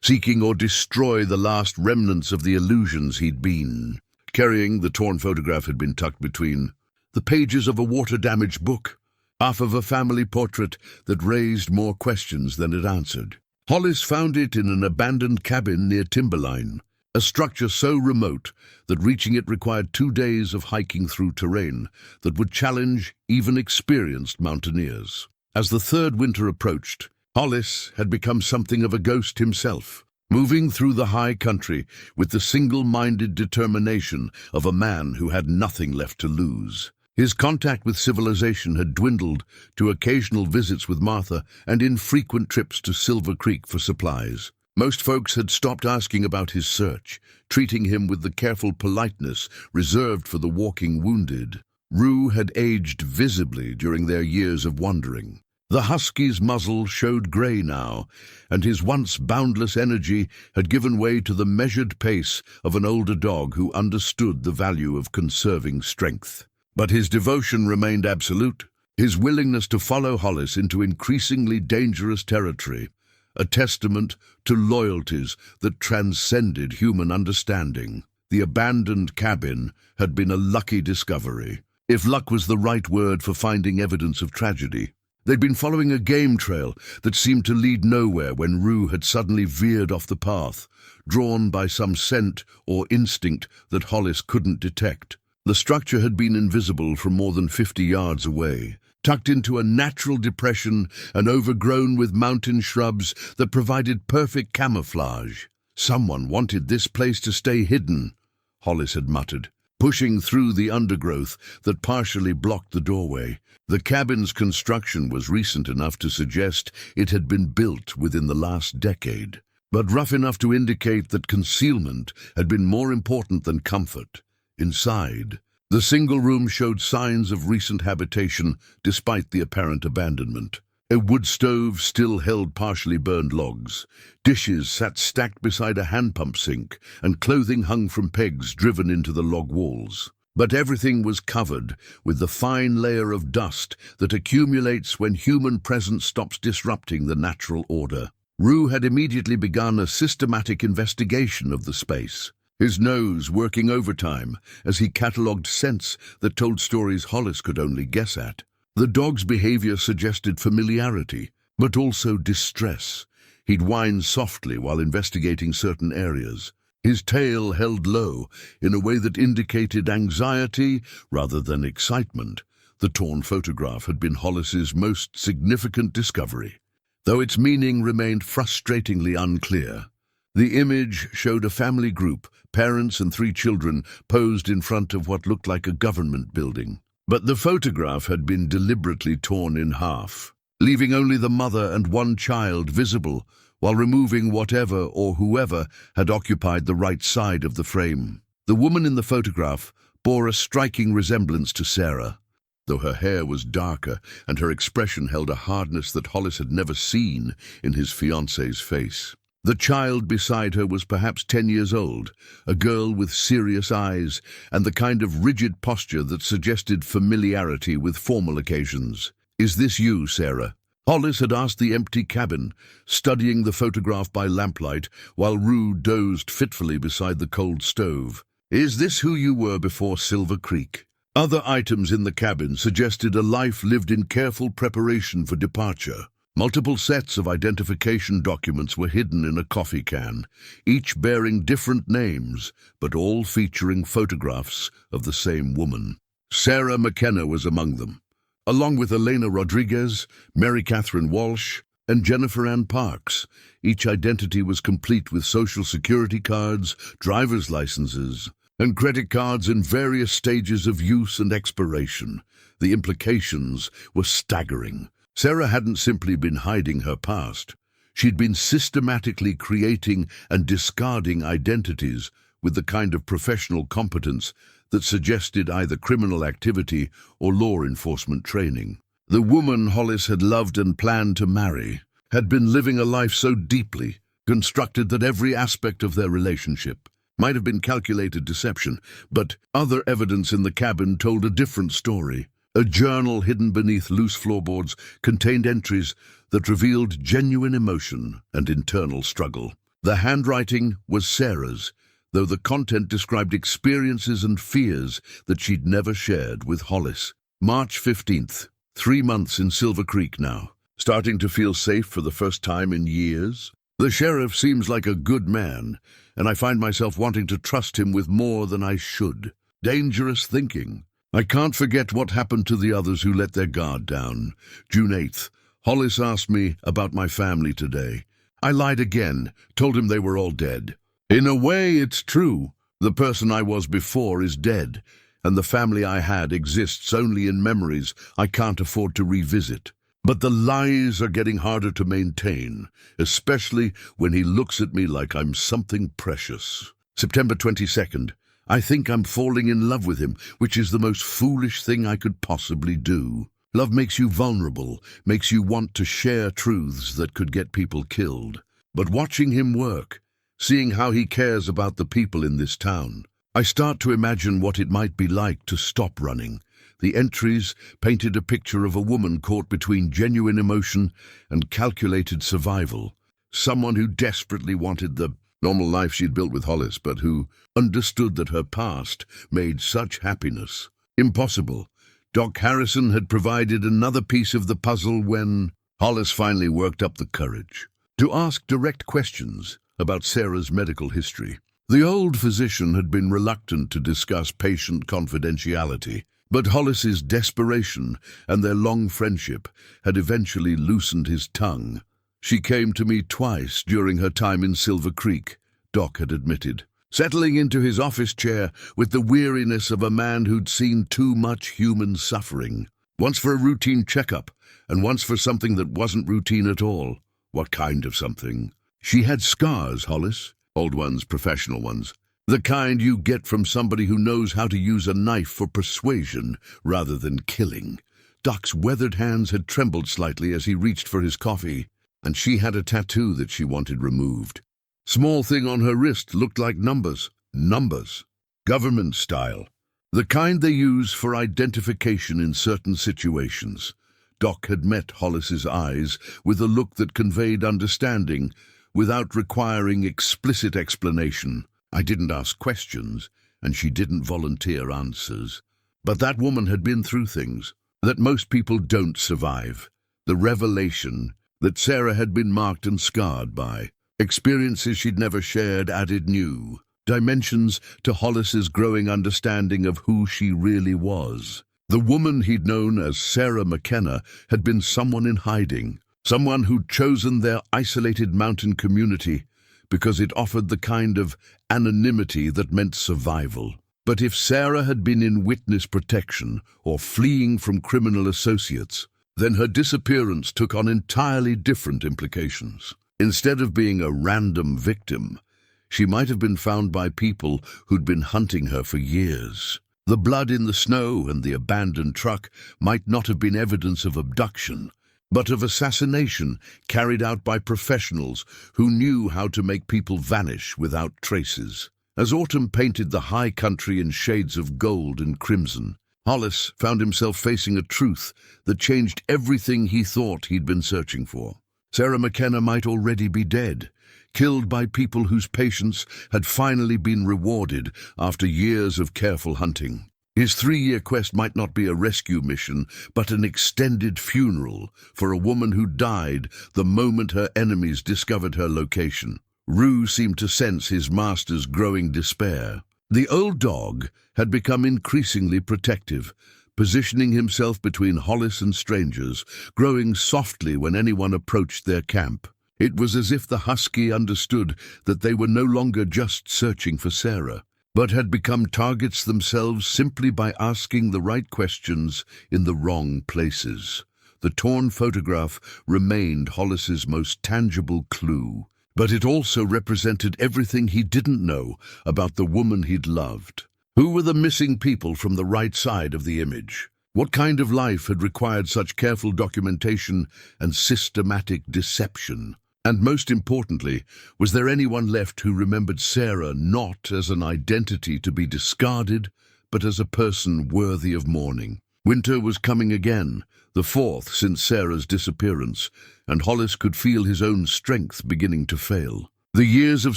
seeking or destroy the last remnants of the illusions he'd been carrying. The torn photograph had been tucked between the pages of a water-damaged book, half of a family portrait that raised more questions than it answered. Hollis found it in an abandoned cabin near Timberline, a structure so remote that reaching it required 2 days of hiking through terrain that would challenge even experienced mountaineers. As the third winter approached, Hollis had become something of a ghost himself, moving through the high country with the single-minded determination of a man who had nothing left to lose. His contact with civilization had dwindled to occasional visits with Martha and infrequent trips to Silver Creek for supplies. Most folks had stopped asking about his search, treating him with the careful politeness reserved for the walking wounded. Rue had aged visibly during their years of wandering. The husky's muzzle showed gray now, and his once boundless energy had given way to the measured pace of an older dog who understood the value of conserving strength. But his devotion remained absolute, his willingness to follow Hollis into increasingly dangerous territory, a testament to loyalties that transcended human understanding. The abandoned cabin had been a lucky discovery, if luck was the right word for finding evidence of tragedy. They'd been following a game trail that seemed to lead nowhere when Rue had suddenly veered off the path, drawn by some scent or instinct that Hollis couldn't detect. The structure had been invisible from more than 50 yards away, tucked into a natural depression and overgrown with mountain shrubs that provided perfect camouflage. "Someone wanted this place to stay hidden," Hollis had muttered, pushing through the undergrowth that partially blocked the doorway. The cabin's construction was recent enough to suggest it had been built within the last decade, but rough enough to indicate that concealment had been more important than comfort. Inside, the single room showed signs of recent habitation despite the apparent abandonment. A wood stove still held partially burned logs. Dishes sat stacked beside a hand pump sink, and clothing hung from pegs driven into the log walls. But everything was covered with the fine layer of dust that accumulates when human presence stops disrupting the natural order. Rue had immediately begun a systematic investigation of the space, his nose working overtime as he catalogued scents that told stories Hollis could only guess at. The dog's behavior suggested familiarity, but also distress. He'd whine softly while investigating certain areas. His tail held low in a way that indicated anxiety rather than excitement. The torn photograph had been Hollis's most significant discovery, though its meaning remained frustratingly unclear. The image showed a family group, parents and 3 children, posed in front of what looked like a government building. But the photograph had been deliberately torn in half, leaving only the mother and 1 child visible, while removing whatever or whoever had occupied the right side of the frame. The woman in the photograph bore a striking resemblance to Sarah, though her hair was darker and her expression held a hardness that Hollis had never seen in his fiancée's face. The child beside her was perhaps 10 years old, a girl with serious eyes and the kind of rigid posture that suggested familiarity with formal occasions. "Is this you, Sarah?" Hollis had asked the empty cabin, studying the photograph by lamplight while Rue dozed fitfully beside the cold stove. "Is this who you were before Silver Creek?" Other items in the cabin suggested a life lived in careful preparation for departure. Multiple sets of identification documents were hidden in a coffee can, each bearing different names, but all featuring photographs of the same woman. Sarah McKenna was among them, along with Elena Rodriguez, Mary Catherine Walsh, and Jennifer Ann Parks. Each identity was complete with social security cards, driver's licenses, and credit cards in various stages of use and expiration. The implications were staggering. Sarah hadn't simply been hiding her past. She'd been systematically creating and discarding identities with the kind of professional competence that suggested either criminal activity or law enforcement training. The woman Hollis had loved and planned to marry had been living a life so deeply constructed that every aspect of their relationship might have been calculated deception, but other evidence in the cabin told a different story. A journal hidden beneath loose floorboards contained entries that revealed genuine emotion and internal struggle. The handwriting was Sarah's, though the content described experiences and fears that she'd never shared with Hollis. March 15th, 3 months in Silver Creek now. Starting to feel safe for the first time in years? The sheriff seems like a good man, and I find myself wanting to trust him with more than I should. Dangerous thinking. I can't forget what happened to the others who let their guard down. June 8th, Hollis asked me about my family today. I lied again, told him they were all dead. In a way, it's true. The person I was before is dead, and the family I had exists only in memories I can't afford to revisit. But the lies are getting harder to maintain, especially when he looks at me like I'm something precious. September 22nd. I think I'm falling in love with him, which is the most foolish thing I could possibly do. Love makes you vulnerable, makes you want to share truths that could get people killed. But watching him work, seeing how he cares about the people in this town, I start to imagine what it might be like to stop running. The entries painted a picture of a woman caught between genuine emotion and calculated survival. Someone who desperately wanted the normal life she'd built with Hollis, but who understood that her past made such happiness impossible. Doc Harrison had provided another piece of the puzzle when Hollis finally worked up the courage to ask direct questions about Sarah's medical history. The old physician had been reluctant to discuss patient confidentiality, but Hollis's desperation and their long friendship had eventually loosened his tongue. She came to me twice during her time in Silver Creek, Doc had admitted, settling into his office chair with the weariness of a man who'd seen too much human suffering. Once for a routine checkup, and once for something that wasn't routine at all. What kind of something? She had scars, Hollis. Old ones, professional ones. The kind you get from somebody who knows how to use a knife for persuasion rather than killing. Doc's weathered hands had trembled slightly as he reached for his coffee, and she had a tattoo that she wanted removed. Small thing on her wrist looked like numbers. Numbers. Government style. The kind they use for identification in certain situations. Doc had met Hollis's eyes with a look that conveyed understanding without requiring explicit explanation. I didn't ask questions, and she didn't volunteer answers. But that woman had been through things that most people don't survive. The revelation that Sarah had been marked and scarred by experiences she'd never shared added new dimensions to Hollis's growing understanding of who she really was. The woman he'd known as Sarah McKenna had been someone in hiding, someone who'd chosen their isolated mountain community because it offered the kind of anonymity that meant survival. But if Sarah had been in witness protection or fleeing from criminal associates, then her disappearance took on entirely different implications. Instead of being a random victim, she might have been found by people who'd been hunting her for years. The blood in the snow and the abandoned truck might not have been evidence of abduction, but of assassination carried out by professionals who knew how to make people vanish without traces. As autumn painted the high country in shades of gold and crimson, Hollis found himself facing a truth that changed everything he thought he'd been searching for. Sarah McKenna might already be dead, killed by people whose patience had finally been rewarded after years of careful hunting. His 3-year quest might not be a rescue mission, but an extended funeral for a woman who died the moment her enemies discovered her location. Rue seemed to sense his master's growing despair. The old dog had become increasingly protective, positioning himself between Hollis and strangers, growing softly when anyone approached their camp. It was as if the husky understood that they were no longer just searching for Sarah, but had become targets themselves simply by asking the right questions in the wrong places. The torn photograph remained Hollis's most tangible clue, but it also represented everything he didn't know about the woman he'd loved. Who were the missing people from the right side of the image? What kind of life had required such careful documentation and systematic deception? And most importantly, was there anyone left who remembered Sarah not as an identity to be discarded, but as a person worthy of mourning? Winter was coming again, the 4th since Sarah's disappearance, and Hollis could feel his own strength beginning to fail. The years of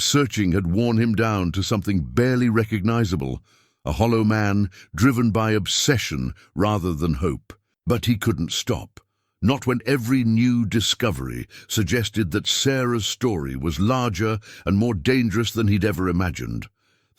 searching had worn him down to something barely recognizable, a hollow man driven by obsession rather than hope. But he couldn't stop. Not when every new discovery suggested that Sarah's story was larger and more dangerous than he'd ever imagined.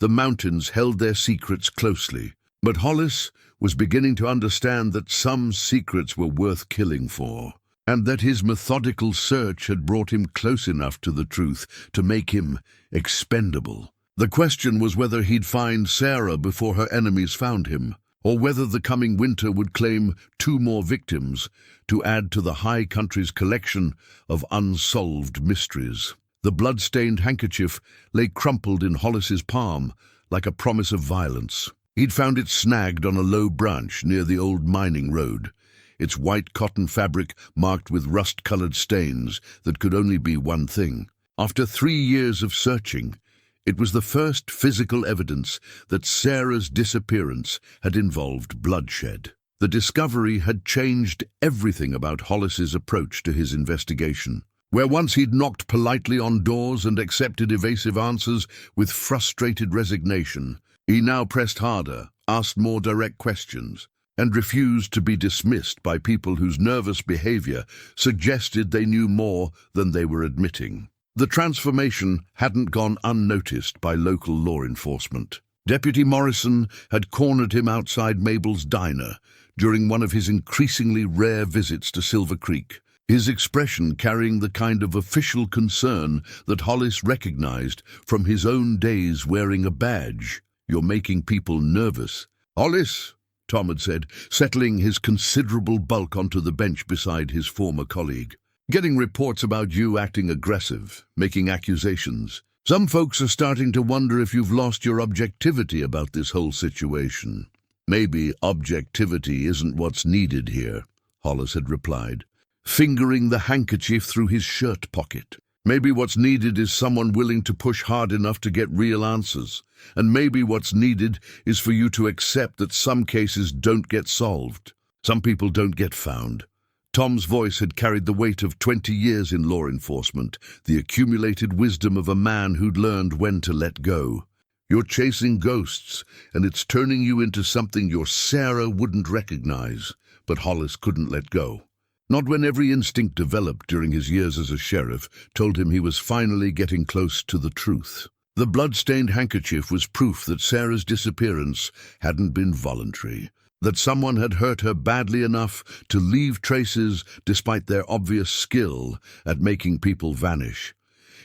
The mountains held their secrets closely, but Hollis was beginning to understand that some secrets were worth killing for, and that his methodical search had brought him close enough to the truth to make him expendable. The question was whether he'd find Sarah before her enemies found him, or whether the coming winter would claim 2 more victims to add to the high country's collection of unsolved mysteries. The blood-stained handkerchief lay crumpled in Hollis's palm like a promise of violence. He'd found it snagged on a low branch near the old mining road, its white cotton fabric marked with rust-colored stains that could only be one thing. After 3 years of searching, it was the first physical evidence that Sarah's disappearance had involved bloodshed. The discovery had changed everything about Hollis's approach to his investigation. Where once he'd knocked politely on doors and accepted evasive answers with frustrated resignation, he now pressed harder, asked more direct questions, and refused to be dismissed by people whose nervous behavior suggested they knew more than they were admitting. The transformation hadn't gone unnoticed by local law enforcement. Deputy Morrison had cornered him outside Mabel's diner during one of his increasingly rare visits to Silver Creek, his expression carrying the kind of official concern that Hollis recognized from his own days wearing a badge. "You're making people nervous." "Hollis," Tom had said, settling his considerable bulk onto the bench beside his former colleague. "Getting reports about you acting aggressive, making accusations. Some folks are starting to wonder if you've lost your objectivity about this whole situation." "Maybe objectivity isn't what's needed here," Hollis had replied, fingering the handkerchief through his shirt pocket. Maybe what's needed is someone willing to push hard enough to get real answers. And maybe what's needed is for you to accept that some cases don't get solved. Some people don't get found. Tom's voice had carried the weight of 20 years in law enforcement, the accumulated wisdom of a man who'd learned when to let go. You're chasing ghosts, and it's turning you into something your Sarah wouldn't recognize, but Hollis couldn't let go. Not when every instinct developed during his years as a sheriff told him he was finally getting close to the truth. The blood-stained handkerchief was proof that Sarah's disappearance hadn't been voluntary, that someone had hurt her badly enough to leave traces despite their obvious skill at making people vanish.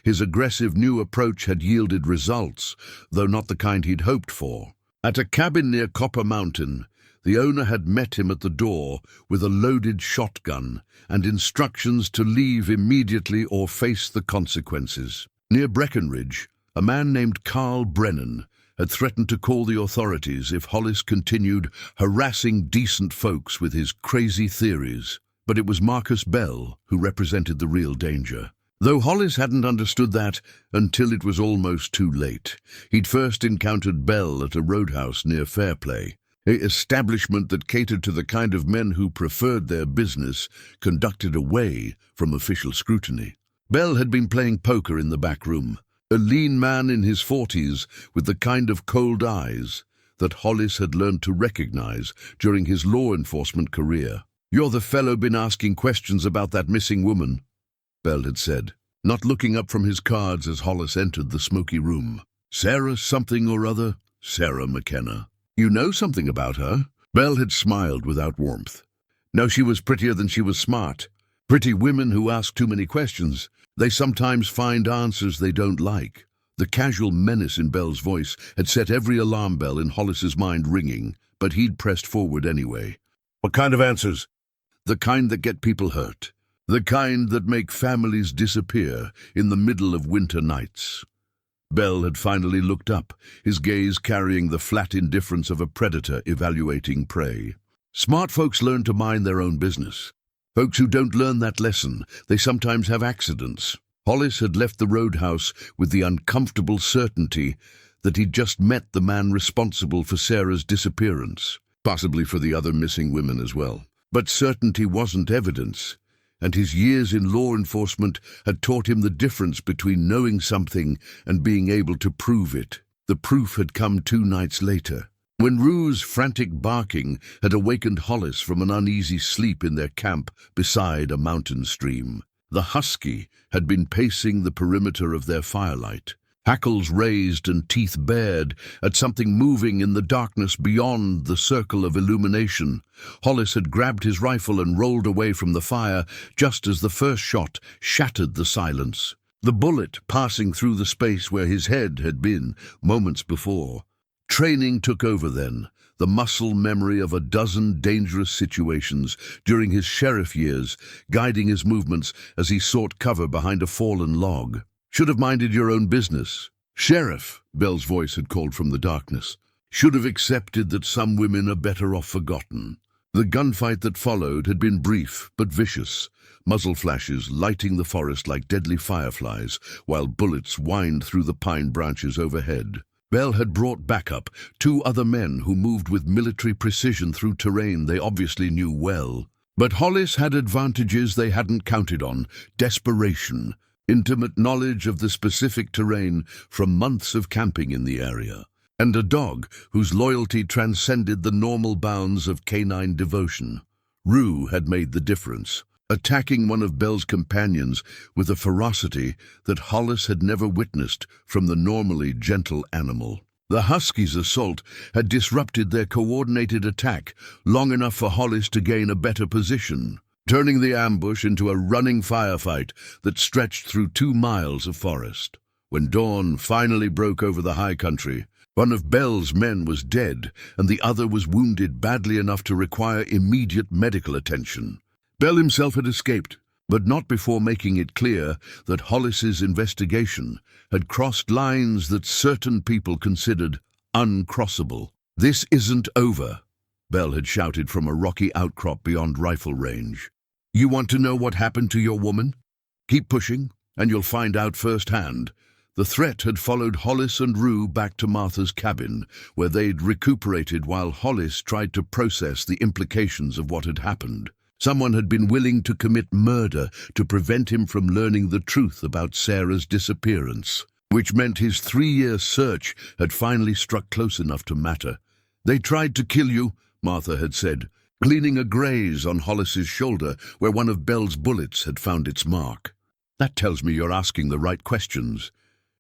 His aggressive new approach had yielded results, though not the kind he'd hoped for. At a cabin near Copper Mountain, the owner had met him at the door with a loaded shotgun and instructions to leave immediately or face the consequences. Near Breckenridge, a man named Carl Brennan had threatened to call the authorities if Hollis continued harassing decent folks with his crazy theories. But it was Marcus Bell who represented the real danger. Though Hollis hadn't understood that until it was almost too late. He'd first encountered Bell at a roadhouse near Fairplay, an establishment that catered to the kind of men who preferred their business conducted away from official scrutiny. Bell had been playing poker in the back room, a lean man in his 40s with the kind of cold eyes that Hollis had learned to recognize during his law enforcement career. "You're the fellow been asking questions about that missing woman," Bell had said, not looking up from his cards as Hollis entered the smoky room. "Sarah something or other? Sarah McKenna. You know something about her?" Bell had smiled without warmth. "No, she was prettier than she was smart. Pretty women who ask too many questions. They sometimes find answers they don't like." The casual menace in Bell's voice had set every alarm bell in Hollis's mind ringing, but he'd pressed forward anyway. "What kind of answers?" "The kind that get people hurt. The kind that make families disappear in the middle of winter nights." Bell had finally looked up, his gaze carrying the flat indifference of a predator evaluating prey. Smart folks learn to mind their own business. Folks who don't learn that lesson, they sometimes have accidents. Hollis had left the roadhouse with the uncomfortable certainty that he'd just met the man responsible for Sarah's disappearance, possibly for the other missing women as well. But certainty wasn't evidence, and his years in law enforcement had taught him the difference between knowing something and being able to prove it. The proof had come 2 nights later, when Rue's frantic barking had awakened Hollis from an uneasy sleep in their camp beside a mountain stream. The husky had been pacing the perimeter of their firelight, hackles raised and teeth bared at something moving in the darkness beyond the circle of illumination. Hollis had grabbed his rifle and rolled away from the fire just as the first shot shattered the silence, the bullet passing through the space where his head had been moments before. Training took over then, the muscle memory of a dozen dangerous situations during his sheriff years, guiding his movements as he sought cover behind a fallen log. "Should have minded your own business." "Sheriff," Bell's voice had called from the darkness, "should have accepted that some women are better off forgotten." The gunfight that followed had been brief but vicious, muzzle flashes lighting the forest like deadly fireflies, while bullets whined through the pine branches overhead. Bell had brought backup, 2 other men who moved with military precision through terrain they obviously knew well. But Hollis had advantages they hadn't counted on: desperation, intimate knowledge of the specific terrain from months of camping in the area, and a dog whose loyalty transcended the normal bounds of canine devotion. Rue had made the difference, attacking one of Bell's companions with a ferocity that Hollis had never witnessed from the normally gentle animal. The husky's assault had disrupted their coordinated attack long enough for Hollis to gain a better position, turning the ambush into a running firefight that stretched through 2 miles of forest. When dawn finally broke over the high country, one of Bell's men was dead and the other was wounded badly enough to require immediate medical attention. Bell himself had escaped, but not before making it clear that Hollis's investigation had crossed lines that certain people considered uncrossable. "This isn't over," Bell had shouted from a rocky outcrop beyond rifle range. "You want to know what happened to your woman? Keep pushing. and you'll find out firsthand. The threat had followed Hollis and Rue back to Martha's cabin, where they'd recuperated while Hollis tried to process the implications of what had happened. Someone had been willing to commit murder to prevent him from learning the truth about Sarah's disappearance, which meant his 3-year search had finally struck close enough to matter. "They tried to kill you," Martha had said, cleaning a graze on Hollis's shoulder where one of Belle's bullets had found its mark. "That tells me you're asking the right questions.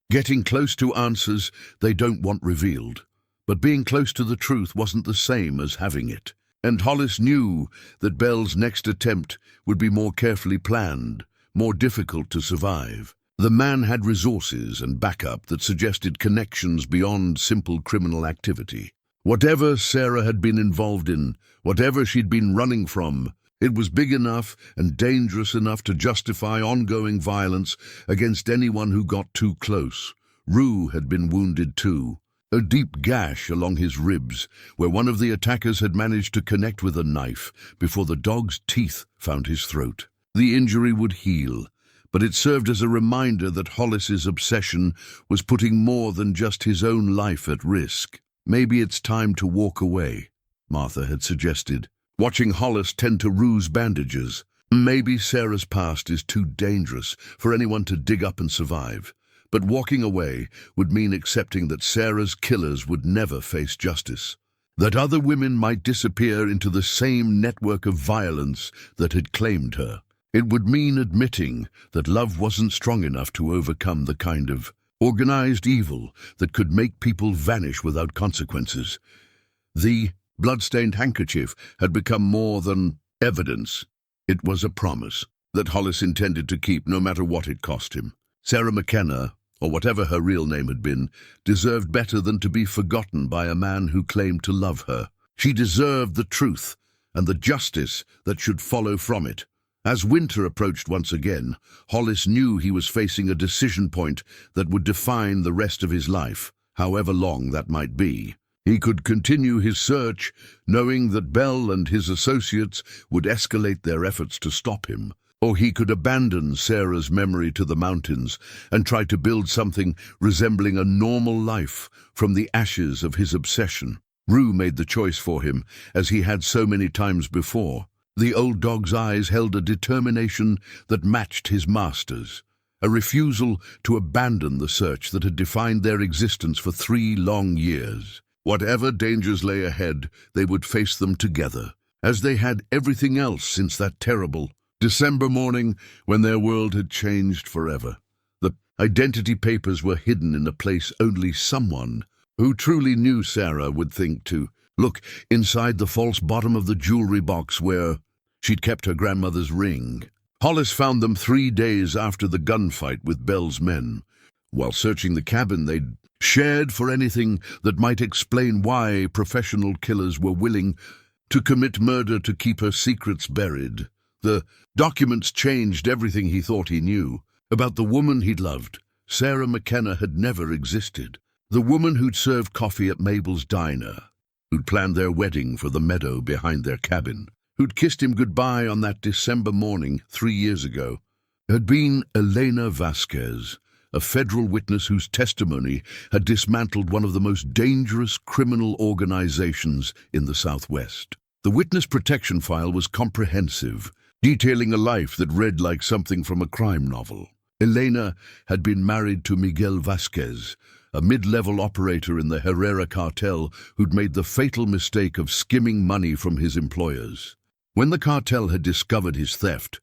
Getting close to answers they don't want revealed. But being close to the truth wasn't the same as having it. And Hollis knew that Belle's next attempt would be more carefully planned, more difficult to survive. The man had resources and backup that suggested connections beyond simple criminal activity. Whatever Sarah had been involved in, whatever she'd been running from, it was big enough and dangerous enough to justify ongoing violence against anyone who got too close. Rue had been wounded too. A deep gash along his ribs, where one of the attackers had managed to connect with a knife before the dog's teeth found his throat. The injury would heal, but it served as a reminder that Hollis's obsession was putting more than just his own life at risk. "Maybe it's time to walk away," Martha had suggested, watching Hollis tend to Rue's bandages. "Maybe Sarah's past is too dangerous for anyone to dig up and survive. But walking away would mean accepting that Sarah's killers would never face justice, that other women might disappear into the same network of violence that had claimed her. It would mean admitting that love wasn't strong enough to overcome the kind of organized evil that could make people vanish without consequences. The blood-stained handkerchief had become more than evidence. It was a promise that Hollis intended to keep no matter what it cost him. Sarah McKenna, or whatever her real name had been, deserved better than to be forgotten by a man who claimed to love her. She deserved the truth and the justice that should follow from it. As winter approached once again, Hollis knew he was facing a decision point that would define the rest of his life, however long that might be. He could continue his search, knowing that Belle and his associates would escalate their efforts to stop him, or he could abandon Sarah's memory to the mountains and try to build something resembling a normal life from the ashes of his obsession. Rue made the choice for him, as he had so many times before. The old dog's eyes held a determination that matched his master's, a refusal to abandon the search that had defined their existence for 3 long years. Whatever dangers lay ahead, they would face them together, as they had everything else since that terrible December morning when their world had changed forever. The identity papers were hidden in a place only someone who truly knew Sarah would think to look inside the false bottom of the jewelry box where she'd kept her grandmother's ring. Hollis found them 3 days after the gunfight with Belle's men. While searching the cabin, they'd shared for anything that might explain why professional killers were willing to commit murder to keep her secrets buried. The documents changed everything he thought he knew about the woman he'd loved. Sarah McKenna had never existed. The woman who'd served coffee at Mabel's diner, who'd planned their wedding for the meadow behind their cabin, who'd kissed him goodbye on that December morning 3 years ago, had been Elena Vasquez, a federal witness whose testimony had dismantled one of the most dangerous criminal organizations in the Southwest. The witness protection file was comprehensive, detailing a life that read like something from a crime novel. Elena had been married to Miguel Vasquez, a mid-level operator in the Herrera cartel who'd made the fatal mistake of skimming money from his employers. When the cartel had discovered his theft,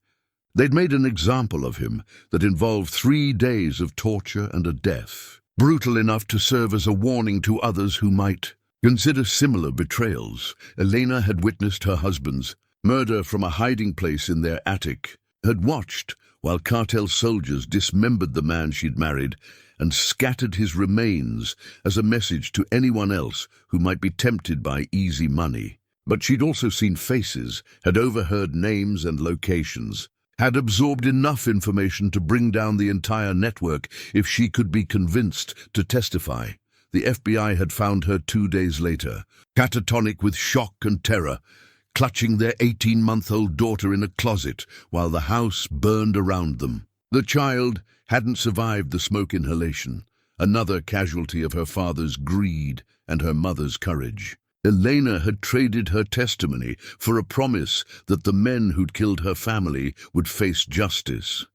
they'd made an example of him that involved 3 days of torture and a death, brutal enough to serve as a warning to others who might consider similar betrayals. Elena had witnessed her husband's murder from a hiding place in their attic, had watched while cartel soldiers dismembered the man she'd married and scattered his remains as a message to anyone else who might be tempted by easy money. But she'd also seen faces, had overheard names and locations, had absorbed enough information to bring down the entire network if she could be convinced to testify. The FBI had found her 2 days later, catatonic with shock and terror, clutching their 18-month-old daughter in a closet while the house burned around them. The child hadn't survived the smoke inhalation, another casualty of her father's greed and her mother's courage. Elena had traded her testimony for a promise that the men who'd killed her family would face justice.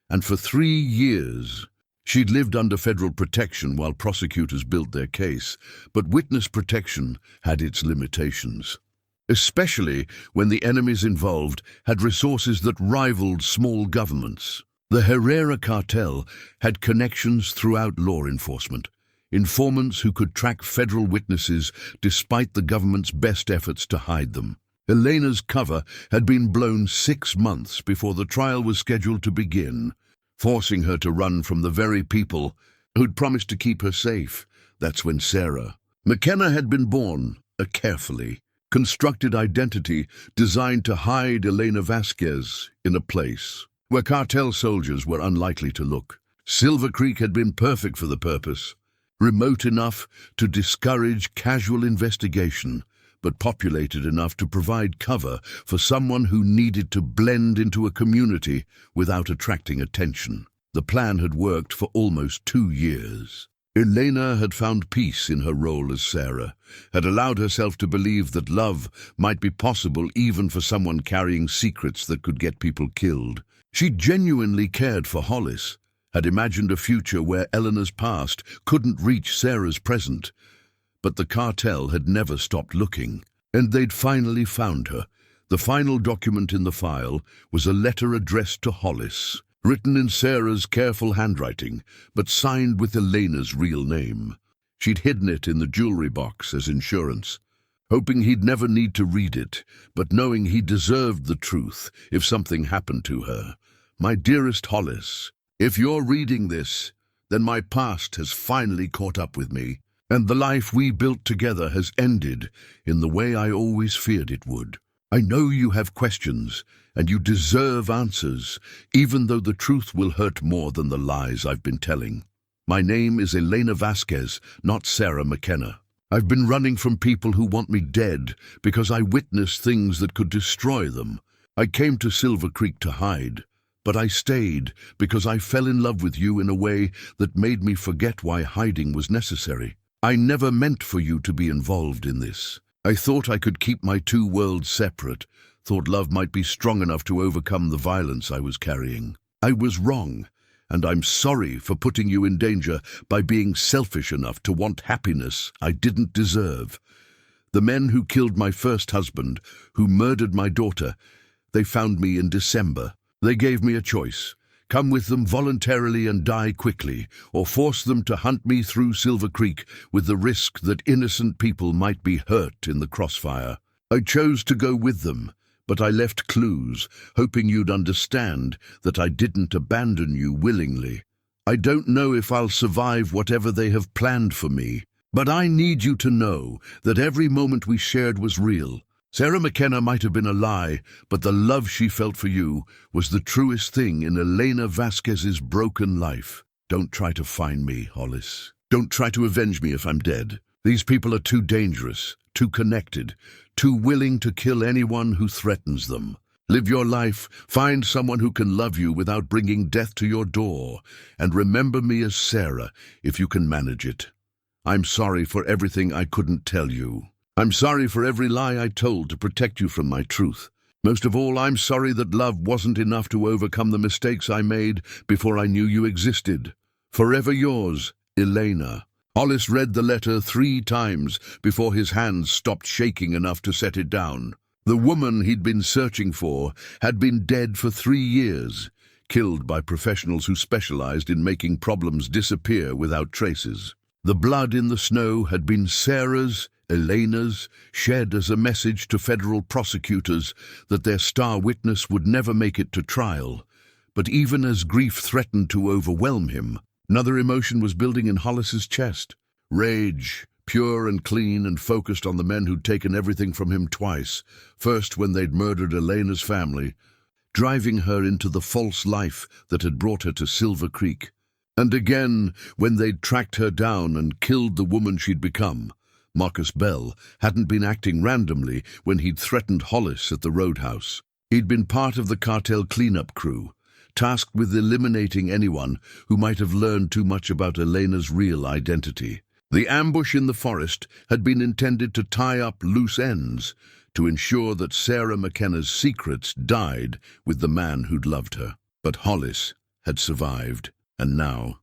And for 3 years, she'd lived under federal protection while prosecutors built their case. But witness protection had its limitations, especially when the enemies involved had resources that rivaled small governments. The Herrera cartel had connections throughout law enforcement, informants who could track federal witnesses despite the government's best efforts to hide them. Elena's cover had been blown 6 months before the trial was scheduled to begin, forcing her to run from the very people who'd promised to keep her safe. That's when Sarah McKenna had been born, a carefully constructed identity designed to hide Elena Vasquez in a place where cartel soldiers were unlikely to look. Silver Creek had been perfect for the purpose, remote enough to discourage casual investigation, but populated enough to provide cover for someone who needed to blend into a community without attracting attention. The plan had worked for almost 2 years. Elena had found peace in her role as Sarah, had allowed herself to believe that love might be possible even for someone carrying secrets that could get people killed. She genuinely cared for Hollis, had imagined a future where Eleanor's past couldn't reach Sarah's present. But the cartel had never stopped looking, and they'd finally found her. The final document in the file was a letter addressed to Hollis, written in Sarah's careful handwriting, but signed with Elena's real name. She'd hidden it in the jewelry box as insurance, hoping he'd never need to read it, but knowing he deserved the truth if something happened to her. My dearest Hollis, if you're reading this, then my past has finally caught up with me, and the life we built together has ended in the way I always feared it would. I know you have questions, and you deserve answers, even though the truth will hurt more than the lies I've been telling. My name is Elena Vasquez, not Sarah McKenna. I've been running from people who want me dead because I witnessed things that could destroy them. I came to Silver Creek to hide, but I stayed because I fell in love with you in a way that made me forget why hiding was necessary. I never meant for you to be involved in this. I thought I could keep my 2 worlds separate, thought love might be strong enough to overcome the violence I was carrying. I was wrong, and I'm sorry for putting you in danger by being selfish enough to want happiness I didn't deserve. The men who killed my first husband, who murdered my daughter, they found me in December. They gave me a choice: come with them voluntarily and die quickly, or force them to hunt me through Silver Creek with the risk that innocent people might be hurt in the crossfire. I chose to go with them, but I left clues, hoping you'd understand that I didn't abandon you willingly. I don't know if I'll survive whatever they have planned for me, but I need you to know that every moment we shared was real. Sarah McKenna might have been a lie, but the love she felt for you was the truest thing in Elena Vasquez's broken life. Don't try to find me, Hollis. Don't try to avenge me if I'm dead. These people are too dangerous, too connected, too willing to kill anyone who threatens them. Live your life, find someone who can love you without bringing death to your door, and remember me as Sarah if you can manage it. I'm sorry for everything I couldn't tell you. I'm sorry for every lie I told to protect you from my truth. Most of all, I'm sorry that love wasn't enough to overcome the mistakes I made before I knew you existed. Forever yours, Elena. Hollis read the letter 3 times before his hands stopped shaking enough to set it down. The woman he'd been searching for had been dead for 3 years, killed by professionals who specialized in making problems disappear without traces. The blood in the snow had been Sarah's, Elena's, shed as a message to federal prosecutors that their star witness would never make it to trial. But even as grief threatened to overwhelm him, another emotion was building in Hollis's chest. Rage, pure and clean and focused on the men who'd taken everything from him twice, first when they'd murdered Elena's family, driving her into the false life that had brought her to Silver Creek, and again when they'd tracked her down and killed the woman she'd become. Marcus Bell hadn't been acting randomly when he'd threatened Hollis at the roadhouse. He'd been part of the cartel cleanup crew, tasked with eliminating anyone who might have learned too much about Elena's real identity. The ambush in the forest had been intended to tie up loose ends, to ensure that Sarah McKenna's secrets died with the man who'd loved her. But Hollis had survived, and now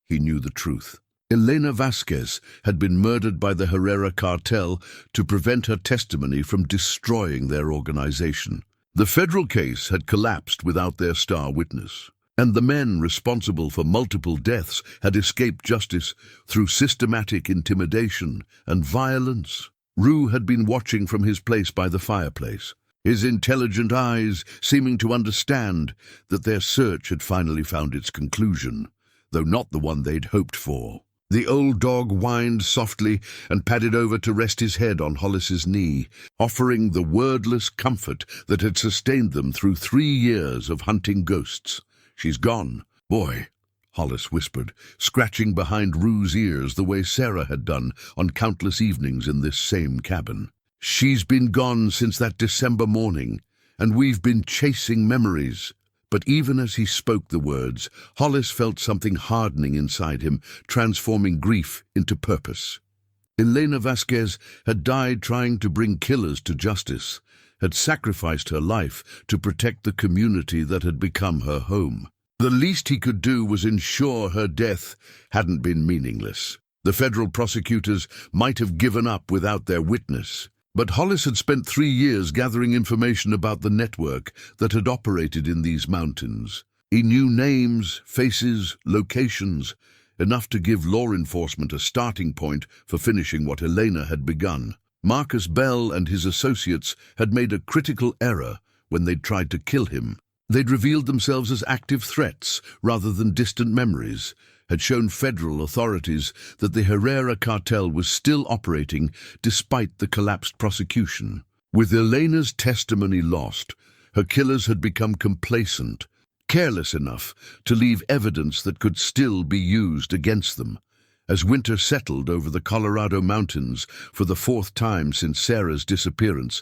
he knew the truth. Elena Vasquez had been murdered by the Herrera cartel to prevent her testimony from destroying their organization. The federal case had collapsed without their star witness, and the men responsible for multiple deaths had escaped justice through systematic intimidation and violence. Rue had been watching from his place by the fireplace, his intelligent eyes seeming to understand that their search had finally found its conclusion, though not the one they'd hoped for. The old dog whined softly and padded over to rest his head on Hollis's knee, offering the wordless comfort that had sustained them through 3 years of hunting ghosts. "She's gone, boy," Hollis whispered, scratching behind Rue's ears the way Sarah had done on countless evenings in this same cabin. "She's been gone since that December morning, and we've been chasing memories." But even as he spoke the words, Hollis felt something hardening inside him, transforming grief into purpose. Elena Vasquez had died trying to bring killers to justice, had sacrificed her life to protect the community that had become her home. The least he could do was ensure her death hadn't been meaningless. The federal prosecutors might have given up without their witness. But Hollis had spent 3 years gathering information about the network that had operated in these mountains. He knew names, faces, locations, enough to give law enforcement a starting point for finishing what Elena had begun. Marcus Bell and his associates had made a critical error when they'd tried to kill him. They'd revealed themselves as active threats rather than distant memories, had shown federal authorities that the Herrera cartel was still operating despite the collapsed prosecution. With Elena's testimony lost, her killers had become complacent, careless enough to leave evidence that could still be used against them. As winter settled over the Colorado mountains for the 4th time since Sarah's disappearance,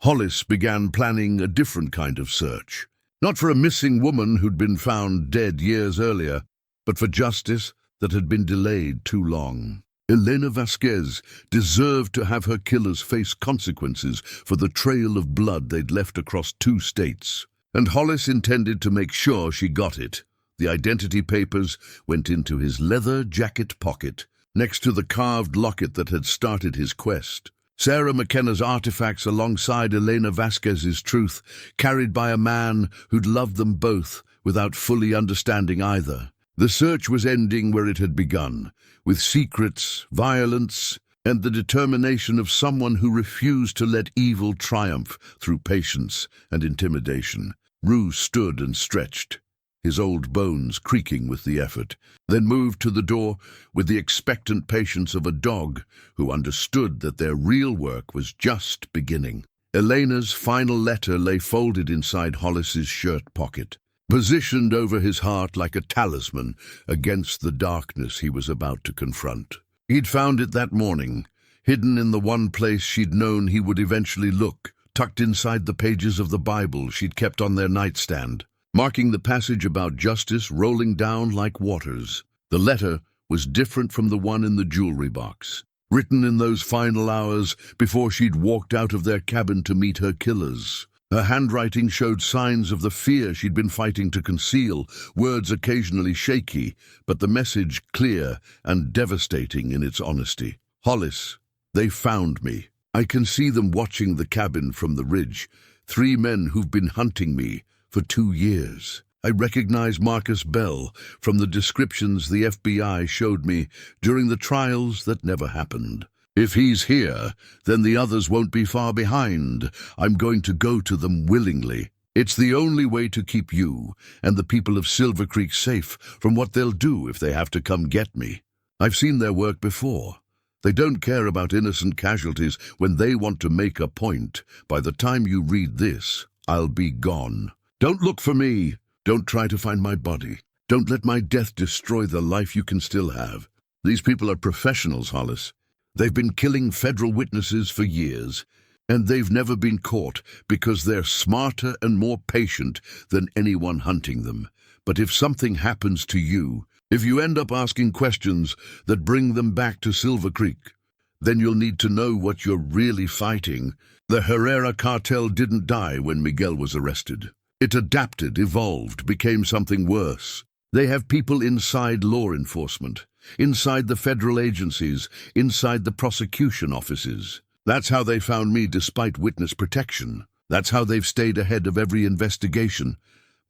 Hollis began planning a different kind of search. Not for a missing woman who'd been found dead years earlier, but for justice that had been delayed too long. Elena Vasquez deserved to have her killers face consequences for the trail of blood they'd left across 2 states. And Hollis intended to make sure she got it. The identity papers went into his leather jacket pocket, next to the carved locket that had started his quest. Sarah McKenna's artifacts alongside Elena Vasquez's truth, carried by a man who'd loved them both without fully understanding either. The search was ending where it had begun, with secrets, violence, and the determination of someone who refused to let evil triumph through patience and intimidation. Rue stood and stretched, his old bones creaking with the effort, then moved to the door with the expectant patience of a dog who understood that their real work was just beginning. Elena's final letter lay folded inside Hollis's shirt pocket, positioned over his heart like a talisman against the darkness he was about to confront. He'd found it that morning, hidden in the one place she'd known he would eventually look, tucked inside the pages of the Bible she'd kept on their nightstand, marking the passage about justice rolling down like waters. The letter was different from the one in the jewelry box, written in those final hours before she'd walked out of their cabin to meet her killers. Her handwriting showed signs of the fear she'd been fighting to conceal, words occasionally shaky, but the message clear and devastating in its honesty. "Hollis, they found me. I can see them watching the cabin from the ridge. 3 men who've been hunting me for 2 years. I recognize Marcus Bell from the descriptions the FBI showed me during the trials that never happened. If he's here, then the others won't be far behind. I'm going to go to them willingly. It's the only way to keep you and the people of Silver Creek safe from what they'll do if they have to come get me. I've seen their work before. They don't care about innocent casualties when they want to make a point. By the time you read this, I'll be gone. Don't look for me. Don't try to find my body. Don't let my death destroy the life you can still have. These people are professionals, Hollis. They've been killing federal witnesses for years. And they've never been caught because they're smarter and more patient than anyone hunting them. But if something happens to you, if you end up asking questions that bring them back to Silver Creek, then you'll need to know what you're really fighting. The Herrera cartel didn't die when Miguel was arrested. It adapted, evolved, became something worse. They have people inside law enforcement, inside the federal agencies, inside the prosecution offices. That's how they found me despite witness protection. That's how they've stayed ahead of every investigation.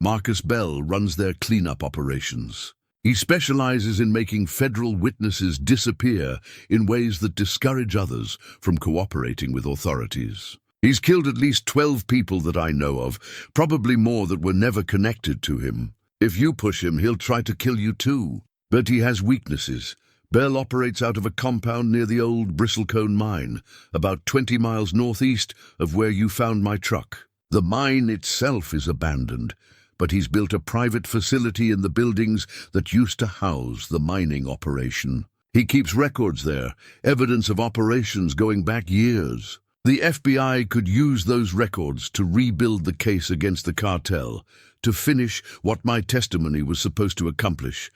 Marcus Bell runs their cleanup operations. He specializes in making federal witnesses disappear in ways that discourage others from cooperating with authorities. He's killed at least 12 people that I know of, probably more that were never connected to him. If you push him, he'll try to kill you too. But he has weaknesses. Bell operates out of a compound near the old Bristlecone mine, about 20 miles northeast of where you found my truck. The mine itself is abandoned, but he's built a private facility in the buildings that used to house the mining operation. He keeps records there, evidence of operations going back years. The FBI could use those records to rebuild the case against the cartel, to finish what my testimony was supposed to accomplish.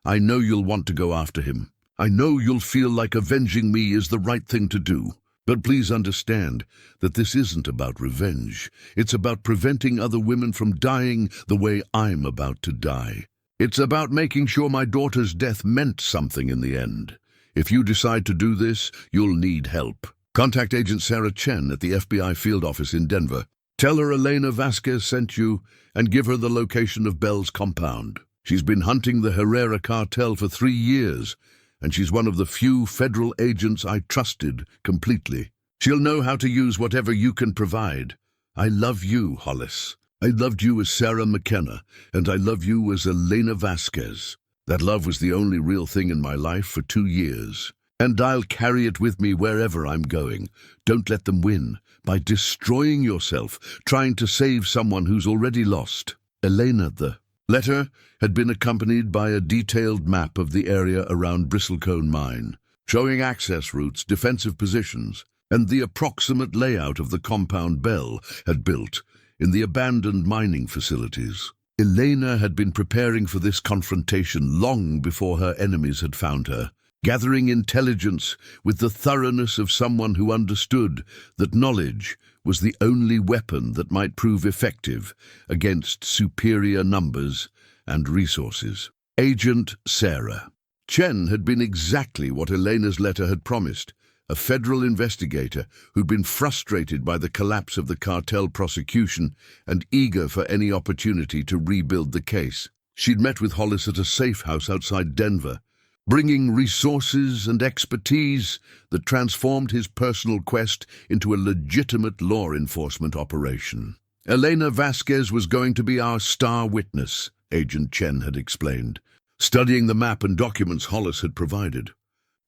I know you'll want to go after him. I know you'll feel like avenging me is the right thing to do. But please understand that this isn't about revenge. It's about preventing other women from dying the way I'm about to die. It's about making sure my daughter's death meant something in the end. If you decide to do this, you'll need help. Contact Agent Sarah Chen at the FBI field office in Denver. Tell her Elena Vasquez sent you and give her the location of Bell's compound. She's been hunting the Herrera cartel for 3 years, and she's one of the few federal agents I trusted completely. She'll know how to use whatever you can provide. I love you, Hollis. I loved you as Sarah McKenna, and I love you as Elena Vasquez. That love was the only real thing in my life for 2 years. And I'll carry it with me wherever I'm going. Don't let them win by destroying yourself, trying to save someone who's already lost. Elena. The letter had been accompanied by a detailed map of the area around Bristlecone Mine, showing access routes, defensive positions, and the approximate layout of the compound Bell had built in the abandoned mining facilities. Elena had been preparing for this confrontation long before her enemies had found her, gathering intelligence with the thoroughness of someone who understood that knowledge was the only weapon that might prove effective against superior numbers and resources. Agent Sarah Chen had been exactly what Elena's letter had promised, a federal investigator who'd been frustrated by the collapse of the cartel prosecution and eager for any opportunity to rebuild the case. She'd met with Hollis at a safe house outside Denver, bringing resources and expertise that transformed his personal quest into a legitimate law enforcement operation. Elena Vasquez was going to be our star witness, Agent Chen had explained, studying the map and documents Hollis had provided.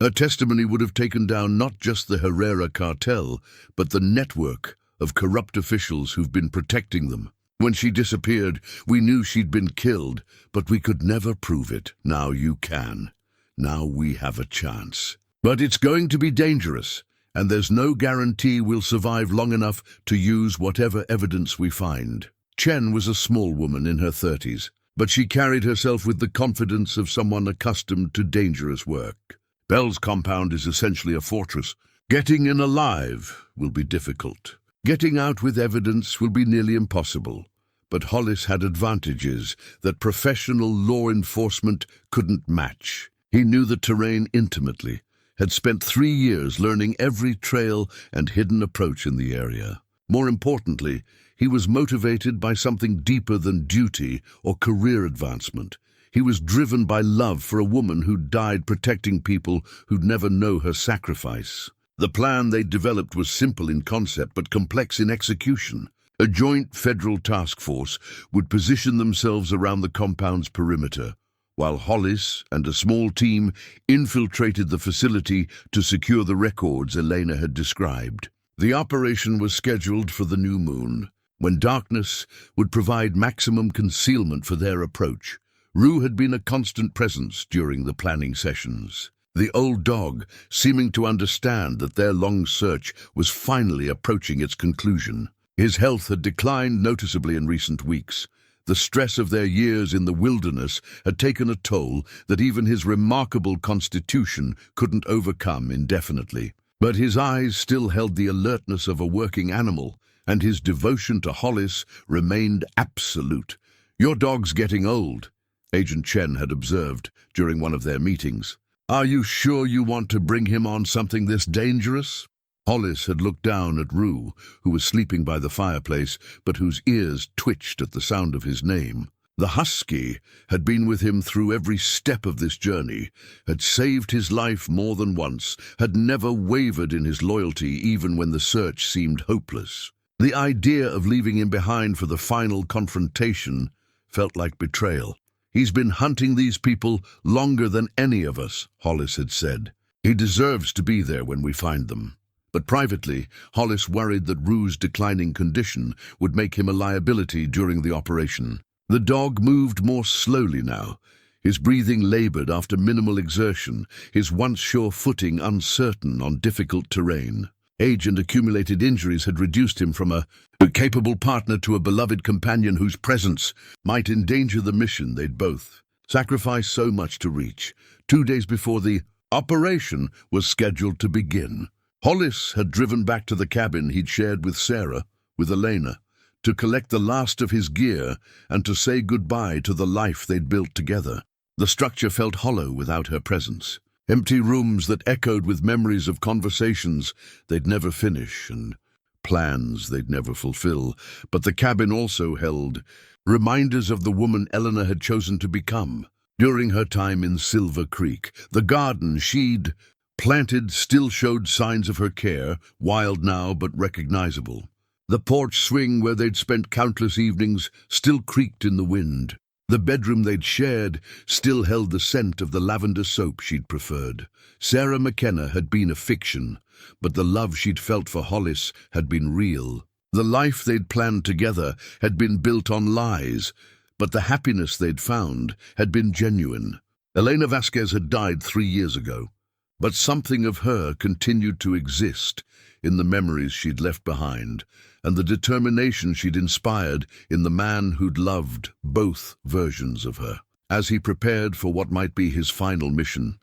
Her testimony would have taken down not just the Herrera cartel, but the network of corrupt officials who've been protecting them. When she disappeared, we knew she'd been killed, but we could never prove it. Now you can. Now we have a chance. But it's going to be dangerous, and there's no guarantee we'll survive long enough to use whatever evidence we find. Chen was a small woman in her 30s, but she carried herself with the confidence of someone accustomed to dangerous work. Bell's compound is essentially a fortress. Getting in alive will be difficult. Getting out with evidence will be nearly impossible. But Hollis had advantages that professional law enforcement couldn't match. He knew the terrain intimately, had spent 3 years learning every trail and hidden approach in the area. More importantly, he was motivated by something deeper than duty or career advancement. He was driven by love for a woman who'd died protecting people who'd never know her sacrifice. The plan they'd developed was simple in concept but complex in execution. A joint federal task force would position themselves around the compound's perimeter, while Hollis and a small team infiltrated the facility to secure the records Elena had described. The operation was scheduled for the new moon, when darkness would provide maximum concealment for their approach. Rue had been a constant presence during the planning sessions. the old dog seeming to understand that their long search was finally approaching its conclusion. His health had declined noticeably in recent weeks. The stress of their years in the wilderness had taken a toll that even his remarkable constitution couldn't overcome indefinitely. But his eyes still held the alertness of a working animal, and his devotion to Hollis remained absolute. "Your dog's getting old," Agent Chen had observed during one of their meetings. "Are you sure you want to bring him on something this dangerous?" Hollis had looked down at Rue, who was sleeping by the fireplace, but whose ears twitched at the sound of his name. The husky had been with him through every step of this journey, had saved his life more than once, had never wavered in his loyalty even when the search seemed hopeless. The idea of leaving him behind for the final confrontation felt like betrayal. "He's been hunting these people longer than any of us," Hollis had said. "He deserves to be there when we find them." But privately, Hollis worried that Rue's declining condition would make him a liability during the operation. The dog moved more slowly now. His breathing labored after minimal exertion, his once sure footing uncertain on difficult terrain. Age and accumulated injuries had reduced him from a capable partner to a beloved companion whose presence might endanger the mission they'd both sacrificed so much to reach. 2 days before the operation was scheduled to begin, Hollis had driven back to the cabin he'd shared with Sarah, with Elena, to collect the last of his gear and to say goodbye to the life they'd built together. The structure felt hollow without her presence. Empty rooms that echoed with memories of conversations they'd never finish and plans they'd never fulfill. But the cabin also held reminders of the woman Eleanor had chosen to become. During her time in Silver Creek, the garden she'd planted still showed signs of her care, wild now but recognizable. The porch swing where they'd spent countless evenings still creaked in the wind. The bedroom they'd shared still held the scent of the lavender soap she'd preferred. Sarah McKenna had been a fiction, but the love she'd felt for Hollis had been real. The life they'd planned together had been built on lies, but the happiness they'd found had been genuine. Elena Vasquez had died 3 years ago, but something of her continued to exist in the memories she'd left behind, and the determination she'd inspired in the man who'd loved both versions of her. As he prepared for what might be his final mission,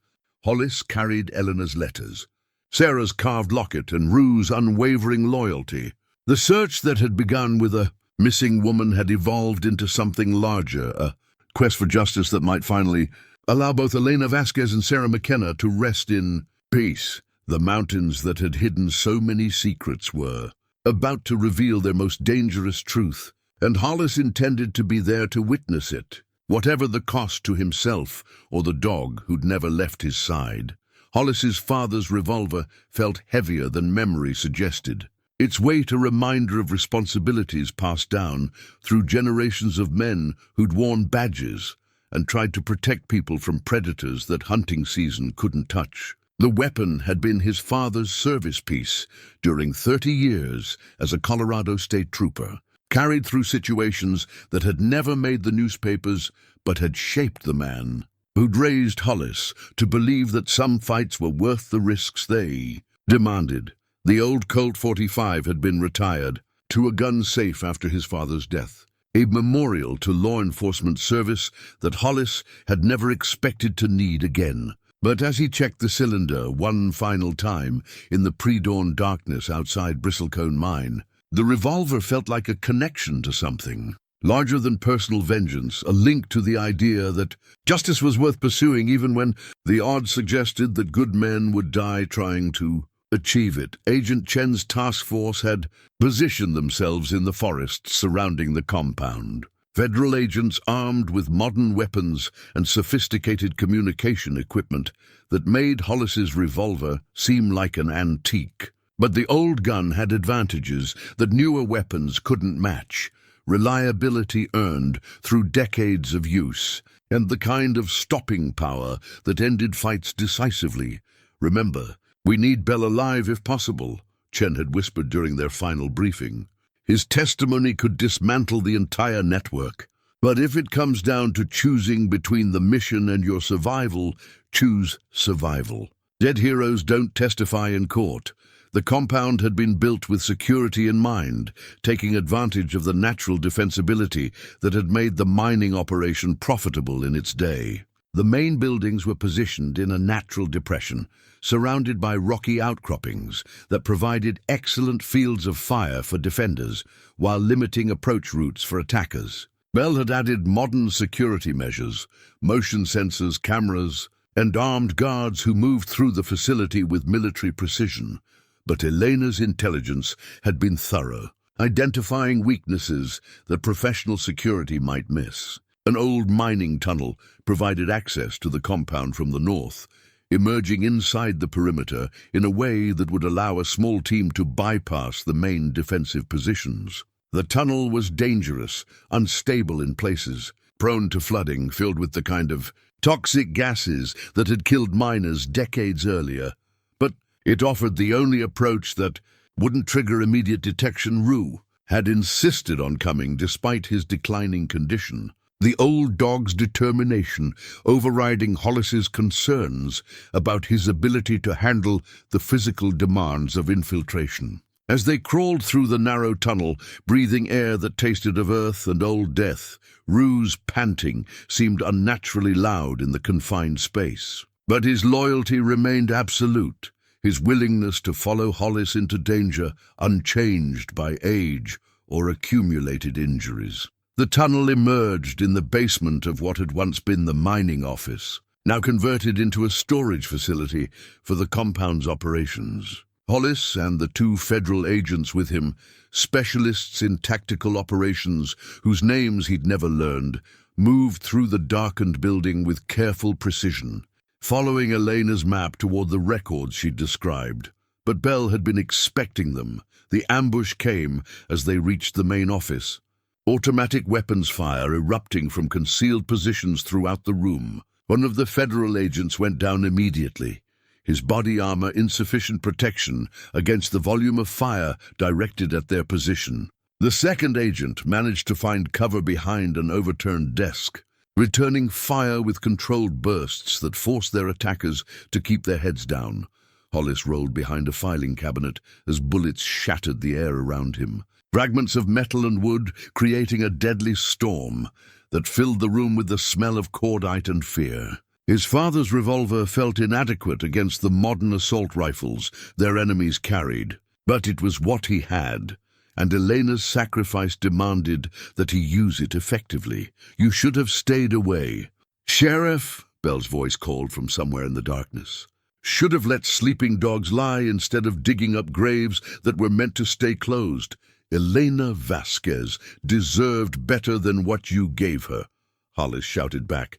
Hollis carried Eleanor's letters, Sarah's carved locket, and Rue's unwavering loyalty. The search that had begun with a missing woman had evolved into something larger, a quest for justice that might finally allow both Elena Vasquez and Sarah McKenna to rest in peace. The mountains that had hidden so many secrets were about to reveal their most dangerous truth, and Hollis intended to be there to witness it, whatever the cost to himself or the dog who'd never left his side. Hollis's father's revolver felt heavier than memory suggested, its weight a reminder of responsibilities passed down through generations of men who'd worn badges and tried to protect people from predators that hunting season couldn't touch. The weapon had been his father's service piece during 30 years as a Colorado state trooper, carried through situations that had never made the newspapers but had shaped the man who'd raised Hollis to believe that some fights were worth the risks they demanded. The old Colt 45 had been retired to a gun safe after his father's death, a memorial to law enforcement service that Hollis had never expected to need again. But as he checked the cylinder one final time in the pre-dawn darkness outside Bristlecone Mine, the revolver felt like a connection to something larger than personal vengeance, a link to the idea that justice was worth pursuing even when the odds suggested that good men would die trying to achieve it. Agent Chen's task force had positioned themselves in the forests surrounding the compound. Federal agents armed with modern weapons and sophisticated communication equipment that made Hollis's revolver seem like an antique. But the old gun had advantages that newer weapons couldn't match. Reliability earned through decades of use, and the kind of stopping power that ended fights decisively. "Remember, we need Bell alive if possible," Chen had whispered during their final briefing. His testimony could dismantle the entire network. But if it comes down to choosing between the mission and your survival, choose survival. Dead heroes don't testify in court. The compound had been built with security in mind, taking advantage of the natural defensibility that had made the mining operation profitable in its day. The main buildings were positioned in a natural depression, surrounded by rocky outcroppings that provided excellent fields of fire for defenders, while limiting approach routes for attackers. Bell had added modern security measures, motion sensors, cameras, and armed guards who moved through the facility with military precision. But Elena's intelligence had been thorough, identifying weaknesses that professional security might miss. An old mining tunnel provided access to the compound from the north, emerging inside the perimeter in a way that would allow a small team to bypass the main defensive positions. The tunnel was dangerous, unstable in places, prone to flooding, filled with the kind of toxic gases that had killed miners decades earlier. But it offered the only approach that wouldn't trigger immediate detection. Rue had insisted on coming despite his declining condition, the old dog's determination overriding Hollis's concerns about his ability to handle the physical demands of infiltration. As they crawled through the narrow tunnel, breathing air that tasted of earth and old death, Rue's panting seemed unnaturally loud in the confined space. But his loyalty remained absolute, his willingness to follow Hollis into danger unchanged by age or accumulated injuries. The tunnel emerged in the basement of what had once been the mining office, now converted into a storage facility for the compound's operations. Hollis and the two federal agents with him, specialists in tactical operations whose names he'd never learned, moved through the darkened building with careful precision, following Elena's map toward the records she'd described. But Bell had been expecting them. The ambush came as they reached the main office, automatic weapons fire erupting from concealed positions throughout the room. One of the federal agents went down immediately, his body armor insufficient protection against the volume of fire directed at their position. The second agent managed to find cover behind an overturned desk, returning fire with controlled bursts that forced their attackers to keep their heads down. Hollis rolled behind a filing cabinet as bullets shattered the air around him, fragments of metal and wood creating a deadly storm that filled the room with the smell of cordite and fear. His father's revolver felt inadequate against the modern assault rifles their enemies carried, but it was what he had, and Elena's sacrifice demanded that he use it effectively. "You should have stayed away." "Sheriff," Bell's voice called from somewhere in the darkness, "should have let sleeping dogs lie instead of digging up graves that were meant to stay closed. Elena Vasquez deserved better than what you gave her," Hollis shouted back,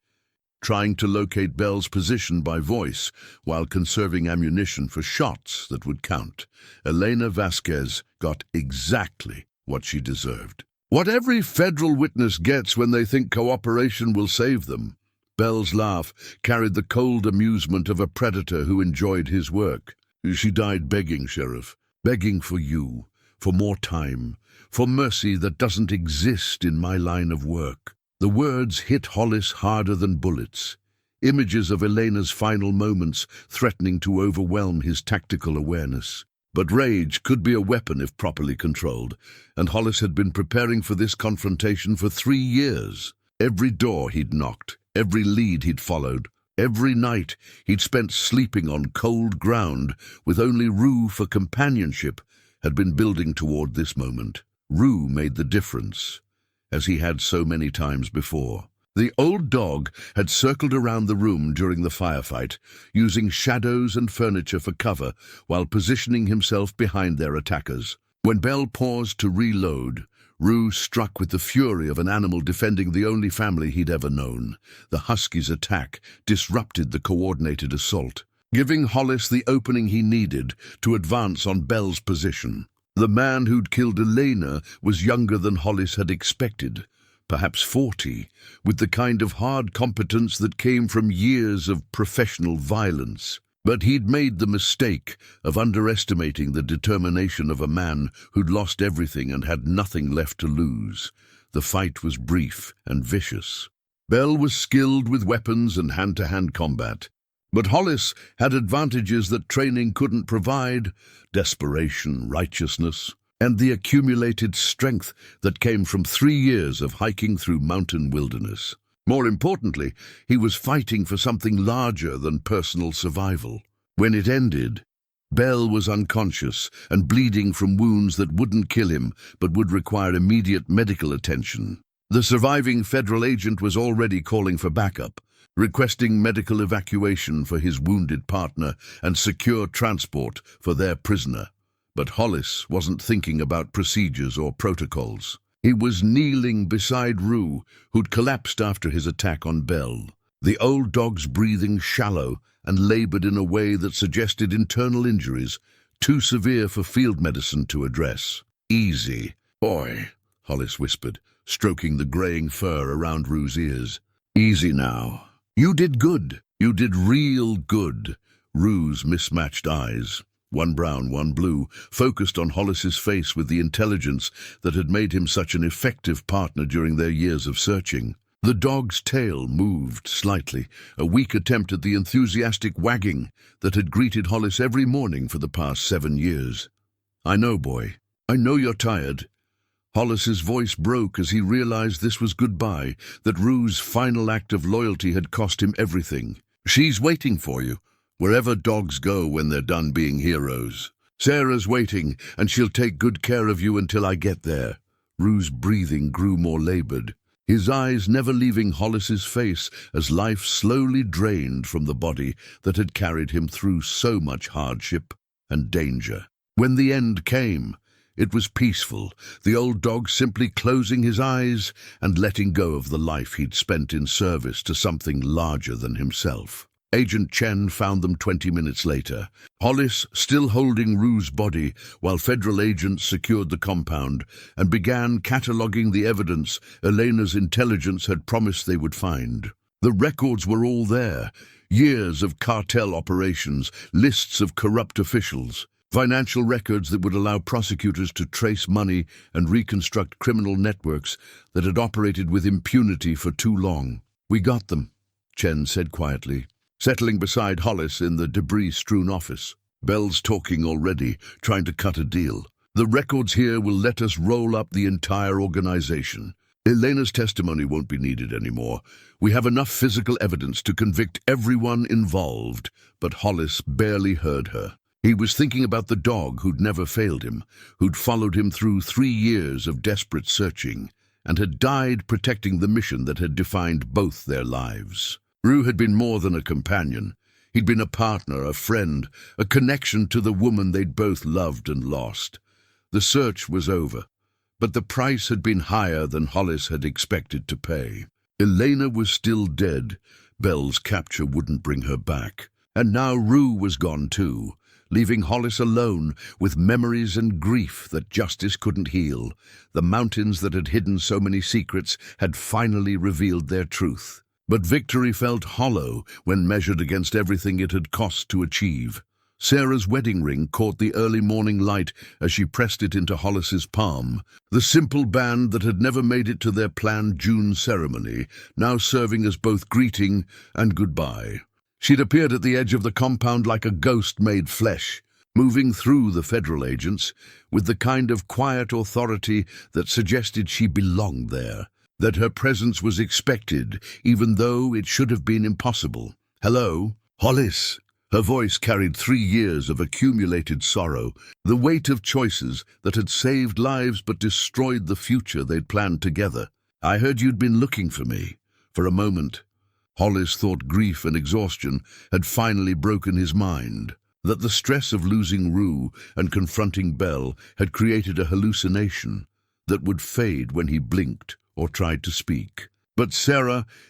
trying to locate Bell's position by voice while conserving ammunition for shots that would count. Elena Vasquez got exactly what she deserved. "What every federal witness gets when they think cooperation will save them." Bell's laugh carried the cold amusement of a predator who enjoyed his work. "She died begging, Sheriff, begging for you, for more time, for mercy that doesn't exist in my line of work." The words hit Hollis harder than bullets, images of Elena's final moments threatening to overwhelm his tactical awareness. But rage could be a weapon if properly controlled, and Hollis had been preparing for this confrontation for 3 years. Every door he'd knocked, every lead he'd followed, every night he'd spent sleeping on cold ground with only Rue for companionship had been building toward this moment. Rue made the difference, as he had so many times before. The old dog had circled around the room during the firefight, using shadows and furniture for cover while positioning himself behind their attackers. When Bell paused to reload, Rue struck with the fury of an animal defending the only family he'd ever known. The husky's attack disrupted the coordinated assault, giving Hollis the opening he needed to advance on Bell's position. The man who'd killed Elena was younger than Hollis had expected, perhaps 40, with the kind of hard competence that came from years of professional violence. But he'd made the mistake of underestimating the determination of a man who'd lost everything and had nothing left to lose. The fight was brief and vicious. Bell was skilled with weapons and hand-to-hand combat, but Hollis had advantages that training couldn't provide: desperation, righteousness, and the accumulated strength that came from 3 years of hiking through mountain wilderness. More importantly, he was fighting for something larger than personal survival. When it ended, Bell was unconscious and bleeding from wounds that wouldn't kill him but would require immediate medical attention. The surviving federal agent was already calling for backup, requesting medical evacuation for his wounded partner and secure transport for their prisoner. But Hollis wasn't thinking about procedures or protocols. He was kneeling beside Rue, who'd collapsed after his attack on Bell. The old dog's breathing shallow and labored in a way that suggested internal injuries, too severe for field medicine to address. "Easy, boy," Hollis whispered, stroking the graying fur around Rue's ears. "Easy now. You did good. You did real good." Rue's mismatched eyes, one brown, one blue, focused on Hollis's face with the intelligence that had made him such an effective partner during their years of searching. The dog's tail moved slightly, a weak attempt at the enthusiastic wagging that had greeted Hollis every morning for the past 7 years. "I know, boy. I know you're tired." Hollis's voice broke as he realized this was goodbye, that Rue's final act of loyalty had cost him everything. "She's waiting for you, wherever dogs go when they're done being heroes. Sarah's waiting, and she'll take good care of you until I get there." Rue's breathing grew more labored, his eyes never leaving Hollis's face as life slowly drained from the body that had carried him through so much hardship and danger. When the end came, it was peaceful, the old dog simply closing his eyes and letting go of the life he'd spent in service to something larger than himself. Agent Chen found them 20 minutes later, Hollis still holding Rue's body, while federal agents secured the compound and began cataloging the evidence Elena's intelligence had promised they would find. The records were all there: years of cartel operations, lists of corrupt officials, financial records that would allow prosecutors to trace money and reconstruct criminal networks that had operated with impunity for too long. "We got them," Chen said quietly, settling beside Hollis in the debris-strewn office. "Bell's talking already, trying to cut a deal. The records here will let us roll up the entire organization. Elena's testimony won't be needed anymore. We have enough physical evidence to convict everyone involved." But Hollis barely heard her. He was thinking about the dog who'd never failed him, who'd followed him through 3 years of desperate searching, and had died protecting the mission that had defined both their lives. Rue had been more than a companion. He'd been a partner, a friend, a connection to the woman they'd both loved and lost. The search was over, but the price had been higher than Hollis had expected to pay. Elena was still dead. Bell's capture wouldn't bring her back. And now Rue was gone too, leaving Hollis alone with memories and grief that justice couldn't heal. The mountains that had hidden so many secrets had finally revealed their truth. But victory felt hollow when measured against everything it had cost to achieve. Sarah's wedding ring caught the early morning light as she pressed it into Hollis's palm, the simple band that had never made it to their planned June ceremony, now serving as both greeting and goodbye. She'd appeared at the edge of the compound like a ghost made flesh, moving through the federal agents with the kind of quiet authority that suggested she belonged there, that her presence was expected, even though it should have been impossible. "Hello, Hollis." Her voice carried 3 years of accumulated sorrow, the weight of choices that had saved lives but destroyed the future they'd planned together. "I heard you'd been looking for me." For a moment, Hollis thought grief and exhaustion had finally broken his mind, that the stress of losing Rue and confronting Bell had created a hallucination that would fade when he blinked or tried to speak. But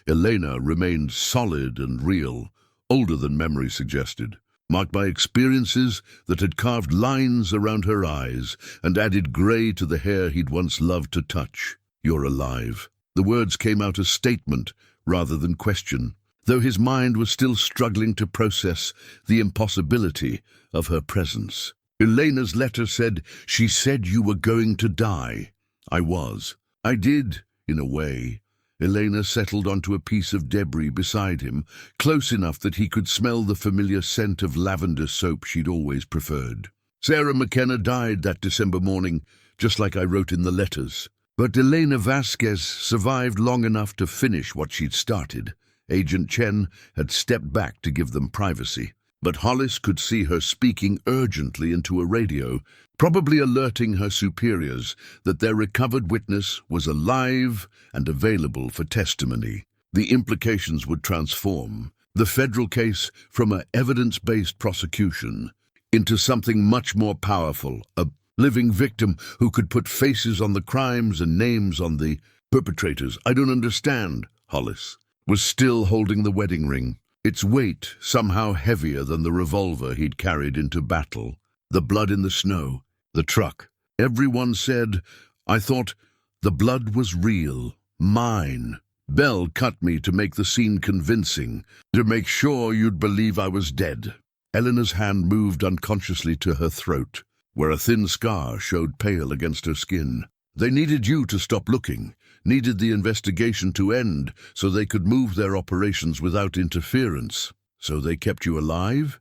Elena remained solid and real, older than memory suggested, marked by experiences that had carved lines around her eyes and added gray to the hair he'd once loved to touch. "You're alive." The words came out as statement rather than question, though his mind was still struggling to process the impossibility of her presence. Elena's letter said, "She said you were going to die." "I was. I did. in a way. Elena settled onto a piece of debris beside him, close enough that he could smell the familiar scent of lavender soap she'd always preferred. Sarah McKenna died that December morning, just like I wrote in the letters. But Elena Vasquez survived long enough to finish what she'd started. Agent Chen had stepped back to give them privacy, but Hollis could see her speaking urgently into a radio, probably alerting her superiors that their recovered witness was alive and available for testimony. The implications would transform the federal case from an evidence-based prosecution into something much more powerful, a living victim who could put faces on the crimes and names on the perpetrators. I don't understand. Hollis was still holding the wedding ring, its weight somehow heavier than the revolver he'd carried into battle. The blood in the snow, the truck. Everyone said, I thought, the blood was real, mine. Belle cut me to make the scene convincing, to make sure you'd believe I was dead. Eleanor's hand moved unconsciously to her throat, where a thin scar showed pale against her skin. They needed you to stop looking, needed the investigation to end so they could move their operations without interference. So they kept you alive?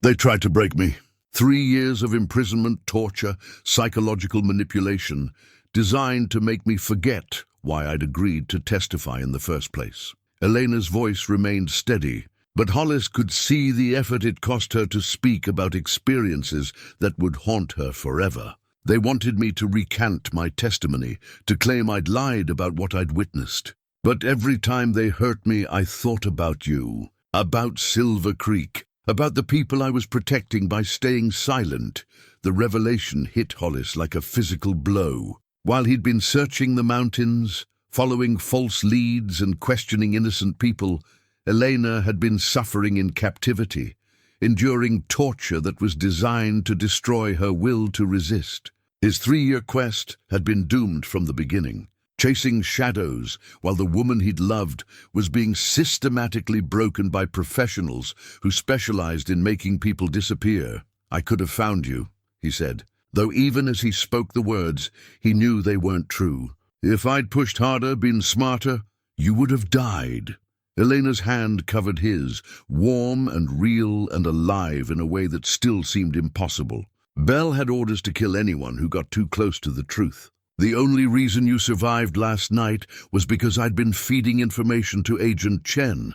They tried to break me. 3 years of imprisonment, torture, psychological manipulation, designed to make me forget why I'd agreed to testify in the first place. Elena's voice remained steady, but Hollis could see the effort it cost her to speak about experiences that would haunt her forever. They wanted me to recant my testimony, to claim I'd lied about what I'd witnessed. But every time they hurt me, I thought about you, about Silver Creek, about the people I was protecting by staying silent. The revelation hit Hollis like a physical blow. While he'd been searching the mountains, following false leads and questioning innocent people, Elena had been suffering in captivity, enduring torture that was designed to destroy her will to resist. His 3-year quest had been doomed from the beginning, chasing shadows while the woman he'd loved was being systematically broken by professionals who specialized in making people disappear. I could have found you, he said, though even as he spoke the words, he knew they weren't true. If I'd pushed harder, been smarter, you would have died. Elena's hand covered his, warm and real and alive in a way that still seemed impossible. Belle had orders to kill anyone who got too close to the truth. The only reason you survived last night was because I'd been feeding information to Agent Chen,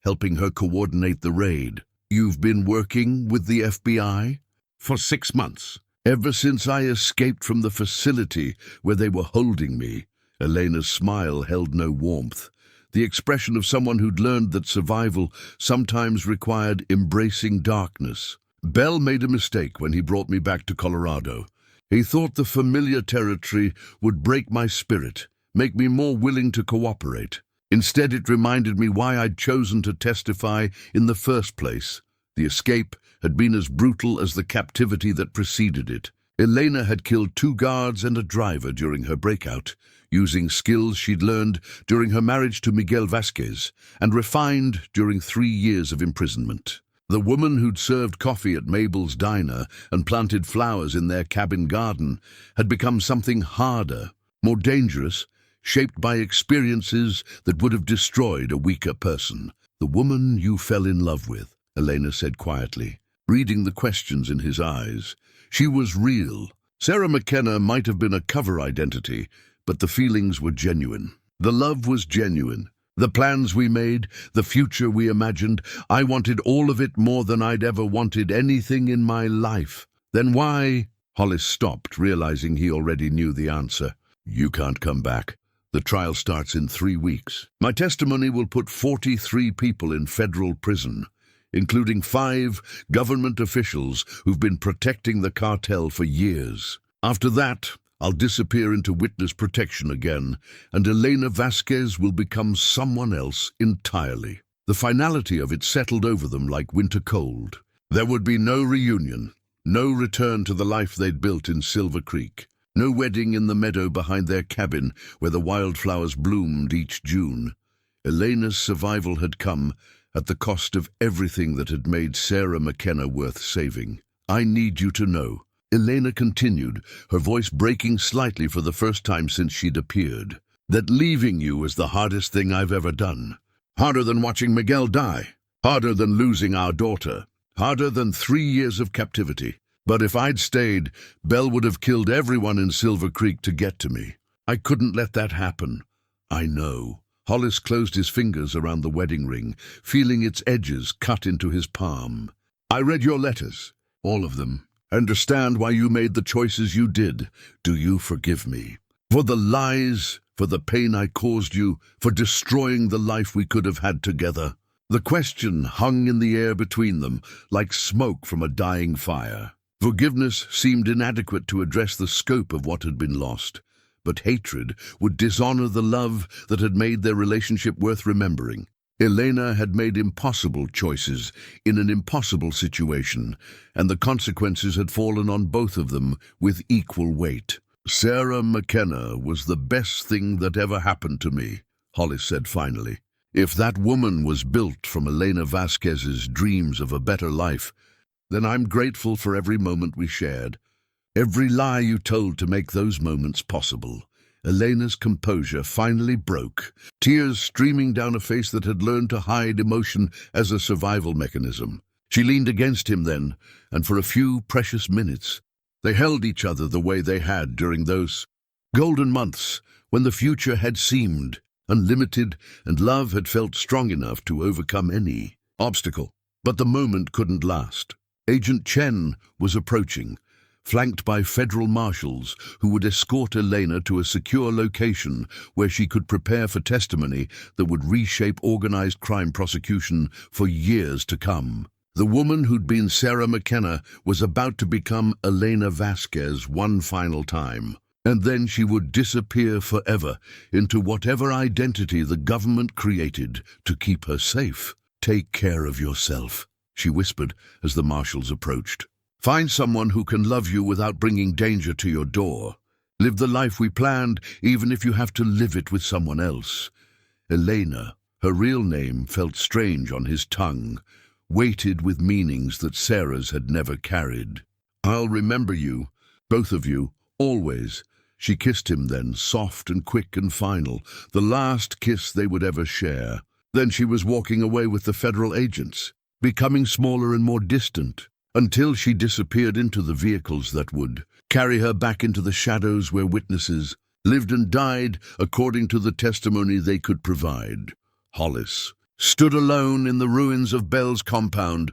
helping her coordinate the raid. You've been working with the FBI? For 6 months. Ever since I escaped from the facility where they were holding me. Elena's smile held no warmth, the expression of someone who'd learned that survival sometimes required embracing darkness. Bell made a mistake when he brought me back to Colorado. He thought the familiar territory would break my spirit, make me more willing to cooperate. Instead, it reminded me why I'd chosen to testify in the first place. The escape had been as brutal as the captivity that preceded it. Elena had killed 2 guards and a driver during her breakout, using skills she'd learned during her marriage to Miguel Vasquez and refined during 3 years of imprisonment. The woman who'd served coffee at Mabel's diner and planted flowers in their cabin garden had become something harder, more dangerous, shaped by experiences that would have destroyed a weaker person. The woman you fell in love with, Elena said quietly, reading the questions in his eyes. She was real. Sarah McKenna might have been a cover identity, but the feelings were genuine. The love was genuine. The plans we made, the future we imagined, I wanted all of it more than I'd ever wanted anything in my life. Then why? Hollis stopped, realizing he already knew the answer. You can't come back. The trial starts in 3 weeks. My testimony will put 43 people in federal prison, including 5 government officials who've been protecting the cartel for years. After that, I'll disappear into witness protection again, and Elena Vasquez will become someone else entirely. The finality of it settled over them like winter cold. There would be no reunion, no return to the life they'd built in Silver Creek, no wedding in the meadow behind their cabin where the wildflowers bloomed each June. Elena's survival had come at the cost of everything that had made Sarah McKenna worth saving. I need you to know, Elena continued, her voice breaking slightly for the first time since she'd appeared. that leaving you is the hardest thing I've ever done. Harder than watching Miguel die. Harder than losing our daughter. Harder than 3 years of captivity. But if I'd stayed, Belle would have killed everyone in Silver Creek to get to me. I couldn't let that happen. I know. Hollis closed his fingers around the wedding ring, feeling its edges cut into his palm. I read your letters, all of them. I understand why you made the choices you did. Do you forgive me? For the lies, for the pain I caused you, for destroying the life we could have had together. The question hung in the air between them, like smoke from a dying fire. Forgiveness seemed inadequate to address the scope of what had been lost, but hatred would dishonor the love that had made their relationship worth remembering. Elena had made impossible choices in an impossible situation, and the consequences had fallen on both of them with equal weight. Sarah McKenna was the best thing that ever happened to me, Hollis said finally. If that woman was built from Elena Vasquez's dreams of a better life, then I'm grateful for every moment we shared. Every lie you told to make those moments possible. Elena's composure finally broke, tears streaming down a face that had learned to hide emotion as a survival mechanism. She leaned against him then, and for a few precious minutes, they held each other the way they had during those golden months when the future had seemed unlimited and love had felt strong enough to overcome any obstacle. But the moment couldn't last. Agent Chen was approaching, flanked by federal marshals who would escort Elena to a secure location where she could prepare for testimony that would reshape organized crime prosecution for years to come. The woman who'd been Sarah McKenna was about to become Elena Vasquez one final time, and then she would disappear forever into whatever identity the government created to keep her safe. Take care of yourself, she whispered as the marshals approached. Find someone who can love you without bringing danger to your door. Live the life we planned, even if you have to live it with someone else. Elena, her real name, felt strange on his tongue, weighted with meanings that Sarah's had never carried. I'll remember you, both of you, always. She kissed him then, soft and quick and final, the last kiss they would ever share. Then she was walking away with the federal agents, becoming smaller and more distant, until she disappeared into the vehicles that would carry her back into the shadows where witnesses lived and died according to the testimony they could provide. Hollis stood alone in the ruins of Belle's compound,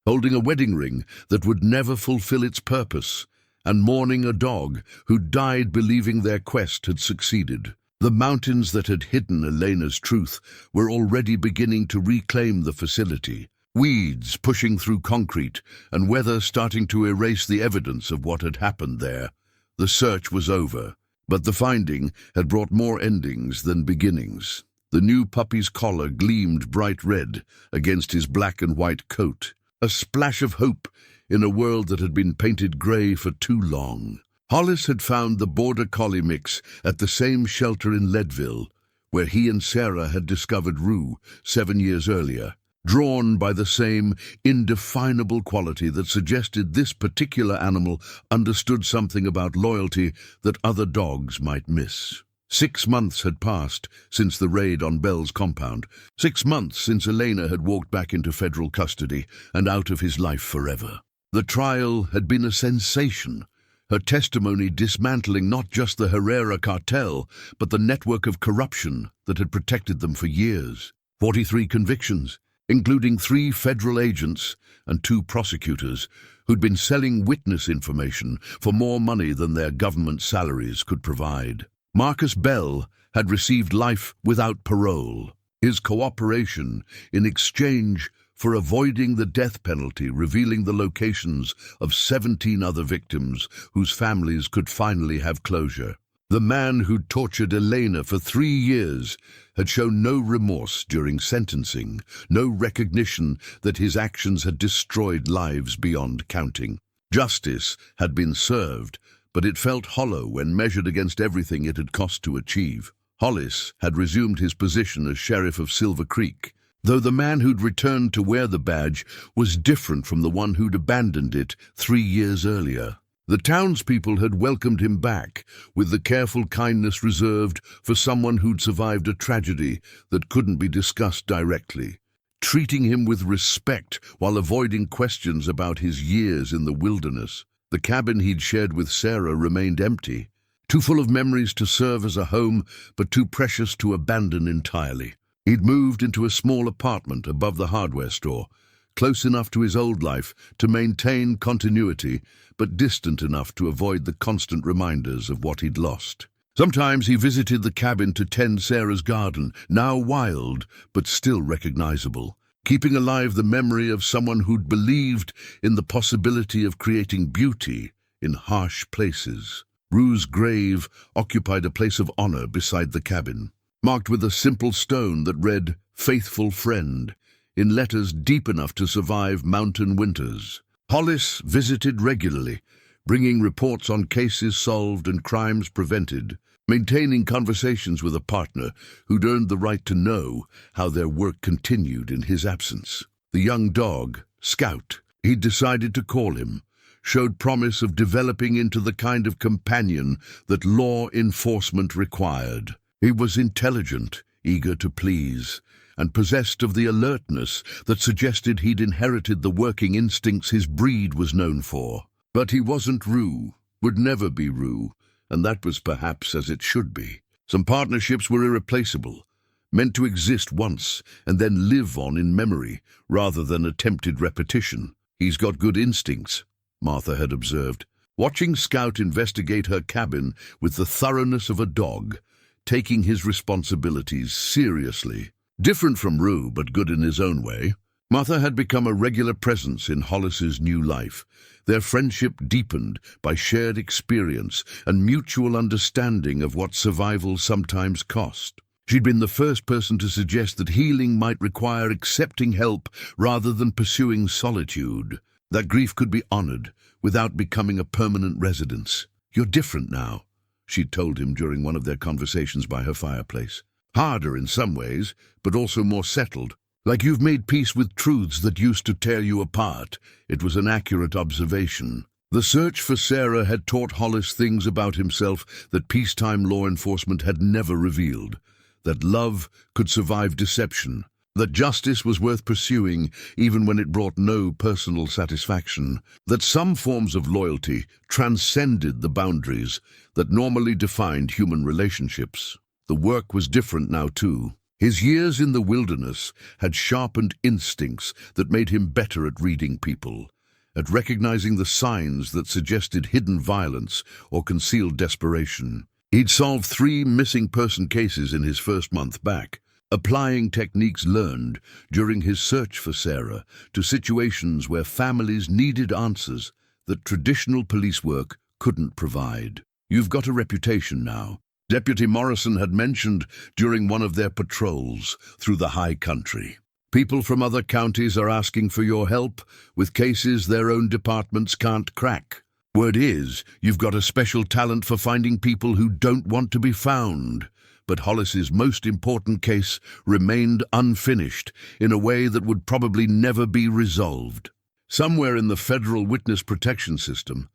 holding a wedding ring that would never fulfill its purpose, and mourning a dog who died believing their quest had succeeded. The mountains that had hidden Elena's truth were already beginning to reclaim the facility. Weeds pushing through concrete, and weather starting to erase the evidence of what had happened there. The search was over, but the finding had brought more endings than beginnings. The new puppy's collar gleamed bright red against his black and white coat, a splash of hope in a world that had been painted grey for too long. Hollis had found the border collie mix at the same shelter in Leadville, where he and Sarah had discovered Rue 7 years earlier. Drawn by the same indefinable quality that suggested this particular animal understood something about loyalty that other dogs might miss. 6 months had passed since the raid on Belle's compound. 6 months since Elena had walked back into federal custody and out of his life forever. The trial had been a sensation, her testimony dismantling not just the Herrera cartel, but the network of corruption that had protected them for years. 43 convictions, including 3 federal agents and 2 prosecutors who'd been selling witness information for more money than their government salaries could provide. Marcus Bell had received life without parole. His cooperation in exchange for avoiding the death penalty, revealing the locations of 17 other victims whose families could finally have closure. The man who'd tortured Elena for 3 years had shown no remorse during sentencing, no recognition that his actions had destroyed lives beyond counting. Justice had been served, but it felt hollow when measured against everything it had cost to achieve. Hollis had resumed his position as sheriff of Silver Creek, though the man who'd returned to wear the badge was different from the one who'd abandoned it 3 years earlier. The townspeople had welcomed him back with the careful kindness reserved for someone who'd survived a tragedy that couldn't be discussed directly, treating him with respect while avoiding questions about his years in the wilderness. The cabin he'd shared with Sarah remained empty, too full of memories to serve as a home, but too precious to abandon entirely. He'd moved into a small apartment above the hardware store, close enough to his old life to maintain continuity, but distant enough to avoid the constant reminders of what he'd lost. Sometimes he visited the cabin to tend Sarah's garden, now wild, but still recognizable, keeping alive the memory of someone who'd believed in the possibility of creating beauty in harsh places. Rue's grave occupied a place of honor beside the cabin, marked with a simple stone that read, "Faithful Friend," in letters deep enough to survive mountain winters. Hollis visited regularly, bringing reports on cases solved and crimes prevented, maintaining conversations with a partner who'd earned the right to know how their work continued in his absence. The young dog, Scout, he'd decided to call him, showed promise of developing into the kind of companion that law enforcement required. He was intelligent, eager to please, and possessed of the alertness that suggested he'd inherited the working instincts his breed was known for. But he wasn't Rue, would never be Rue, and that was perhaps as it should be. Some partnerships were irreplaceable, meant to exist once and then live on in memory rather than attempted repetition. "He's got good instincts," Martha had observed, watching Scout investigate her cabin with the thoroughness of a dog, taking his responsibilities seriously. Different from Rue, but good in his own way, Martha had become a regular presence in Hollis's new life. Their friendship deepened by shared experience and mutual understanding of what survival sometimes cost. She'd been the first person to suggest that healing might require accepting help rather than pursuing solitude, that grief could be honored without becoming a permanent residence. "You're different now," she'd told him during one of their conversations by her fireplace. "Harder in some ways, but also more settled. Like you've made peace with truths that used to tear you apart." It was an accurate observation. The search for Sarah had taught Hollis things about himself that peacetime law enforcement had never revealed. That love could survive deception. That justice was worth pursuing even when it brought no personal satisfaction. That some forms of loyalty transcended the boundaries that normally defined human relationships. The work was different now, too. His years in the wilderness had sharpened instincts that made him better at reading people, at recognizing the signs that suggested hidden violence or concealed desperation. He'd solved 3 missing person cases in his first month back, applying techniques learned during his search for Sarah to situations where families needed answers that traditional police work couldn't provide. "You've got a reputation now," Deputy Morrison had mentioned during one of their patrols through the high country. "People from other counties are asking for your help with cases their own departments can't crack. Word is, you've got a special talent for finding people who don't want to be found." But Hollis's most important case remained unfinished in a way that would probably never be resolved. Somewhere in the federal witness protection system,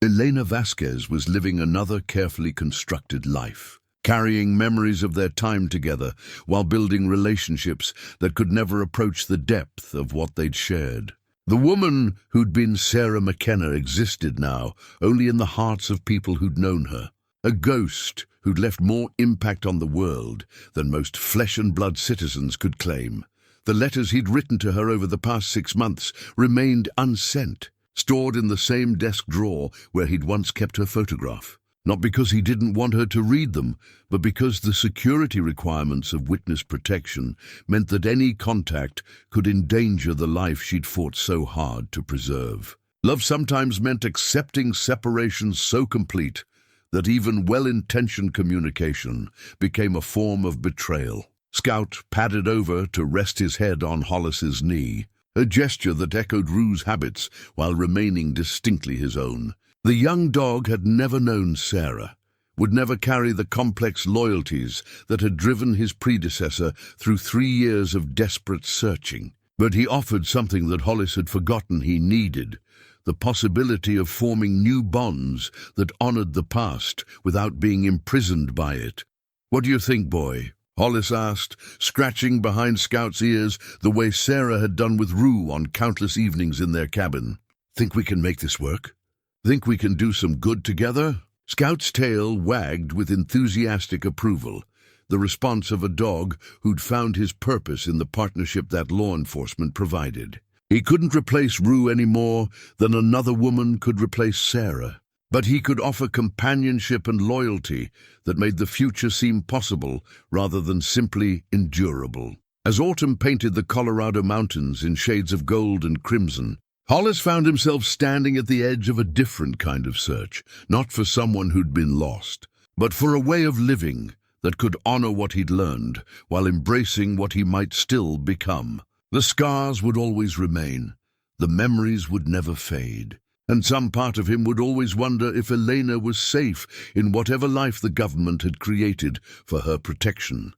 Elena Vasquez was living another carefully constructed life, carrying memories of their time together while building relationships that could never approach the depth of what they'd shared. The woman who'd been Sarah McKenna existed now only in the hearts of people who'd known her, a ghost who'd left more impact on the world than most flesh-and-blood citizens could claim. The letters he'd written to her over the past 6 months remained unsent, stored in the same desk drawer where he'd once kept her photograph. Not because he didn't want her to read them, but because the security requirements of witness protection meant that any contact could endanger the life she'd fought so hard to preserve. Love sometimes meant accepting separation so complete that even well-intentioned communication became a form of betrayal. Scout padded over to rest his head on Hollis's knee, a gesture that echoed Rue's habits while remaining distinctly his own. The young dog had never known Sarah, would never carry the complex loyalties that had driven his predecessor through 3 years of desperate searching. But he offered something that Hollis had forgotten he needed, the possibility of forming new bonds that honored the past without being imprisoned by it. "What do you think, boy?" Hollis asked, scratching behind Scout's ears the way Sarah had done with Rue on countless evenings in their cabin. "Think we can make this work? Think we can do some good together?" Scout's tail wagged with enthusiastic approval, the response of a dog who'd found his purpose in the partnership that law enforcement provided. He couldn't replace Rue any more than another woman could replace Sarah, but he could offer companionship and loyalty that made the future seem possible rather than simply endurable. As autumn painted the Colorado mountains in shades of gold and crimson, Hollis found himself standing at the edge of a different kind of search, not for someone who'd been lost, but for a way of living that could honor what he'd learned while embracing what he might still become. The scars would always remain, the memories would never fade, and some part of him would always wonder if Elena was safe in whatever life the government had created for her protection.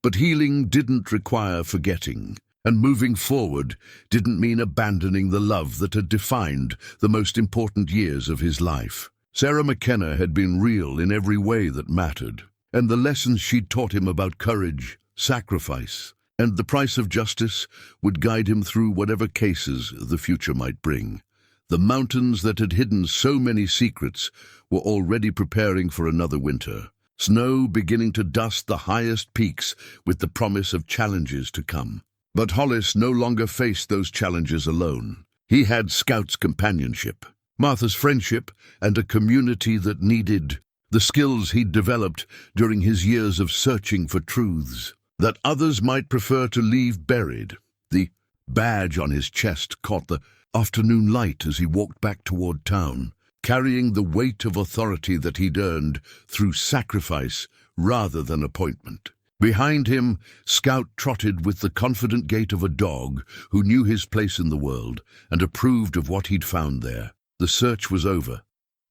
But healing didn't require forgetting. And moving forward didn't mean abandoning the love that had defined the most important years of his life. Sarah McKenna had been real in every way that mattered, and the lessons she'd taught him about courage, sacrifice, and the price of justice would guide him through whatever cases the future might bring. The mountains that had hidden so many secrets were already preparing for another winter, snow beginning to dust the highest peaks with the promise of challenges to come. But Hollis no longer faced those challenges alone. He had Scout's companionship, Martha's friendship, and a community that needed the skills he'd developed during his years of searching for truths that others might prefer to leave buried. The badge on his chest caught the afternoon light as he walked back toward town, carrying the weight of authority that he'd earned through sacrifice rather than appointment. Behind him, Scout trotted with the confident gait of a dog who knew his place in the world and approved of what he'd found there. The search was over,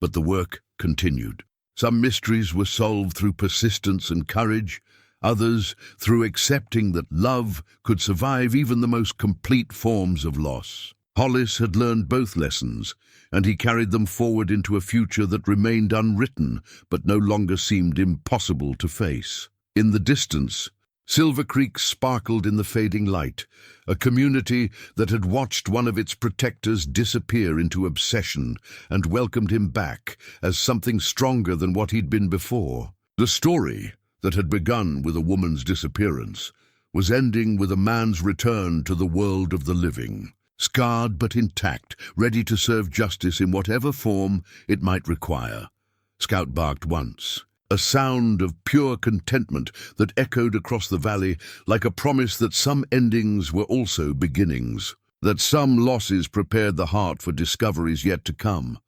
but the work continued. Some mysteries were solved through persistence and courage, others through accepting that love could survive even the most complete forms of loss. Hollis had learned both lessons, and he carried them forward into a future that remained unwritten but no longer seemed impossible to face. In the distance, Silver Creek sparkled in the fading light, a community that had watched one of its protectors disappear into obsession and welcomed him back as something stronger than what he'd been before. The story that had begun with a woman's disappearance was ending with a man's return to the world of the living, scarred but intact, ready to serve justice in whatever form it might require. Scout barked once, a sound of pure contentment that echoed across the valley like a promise that some endings were also beginnings, that some losses prepared the heart for discoveries yet to come.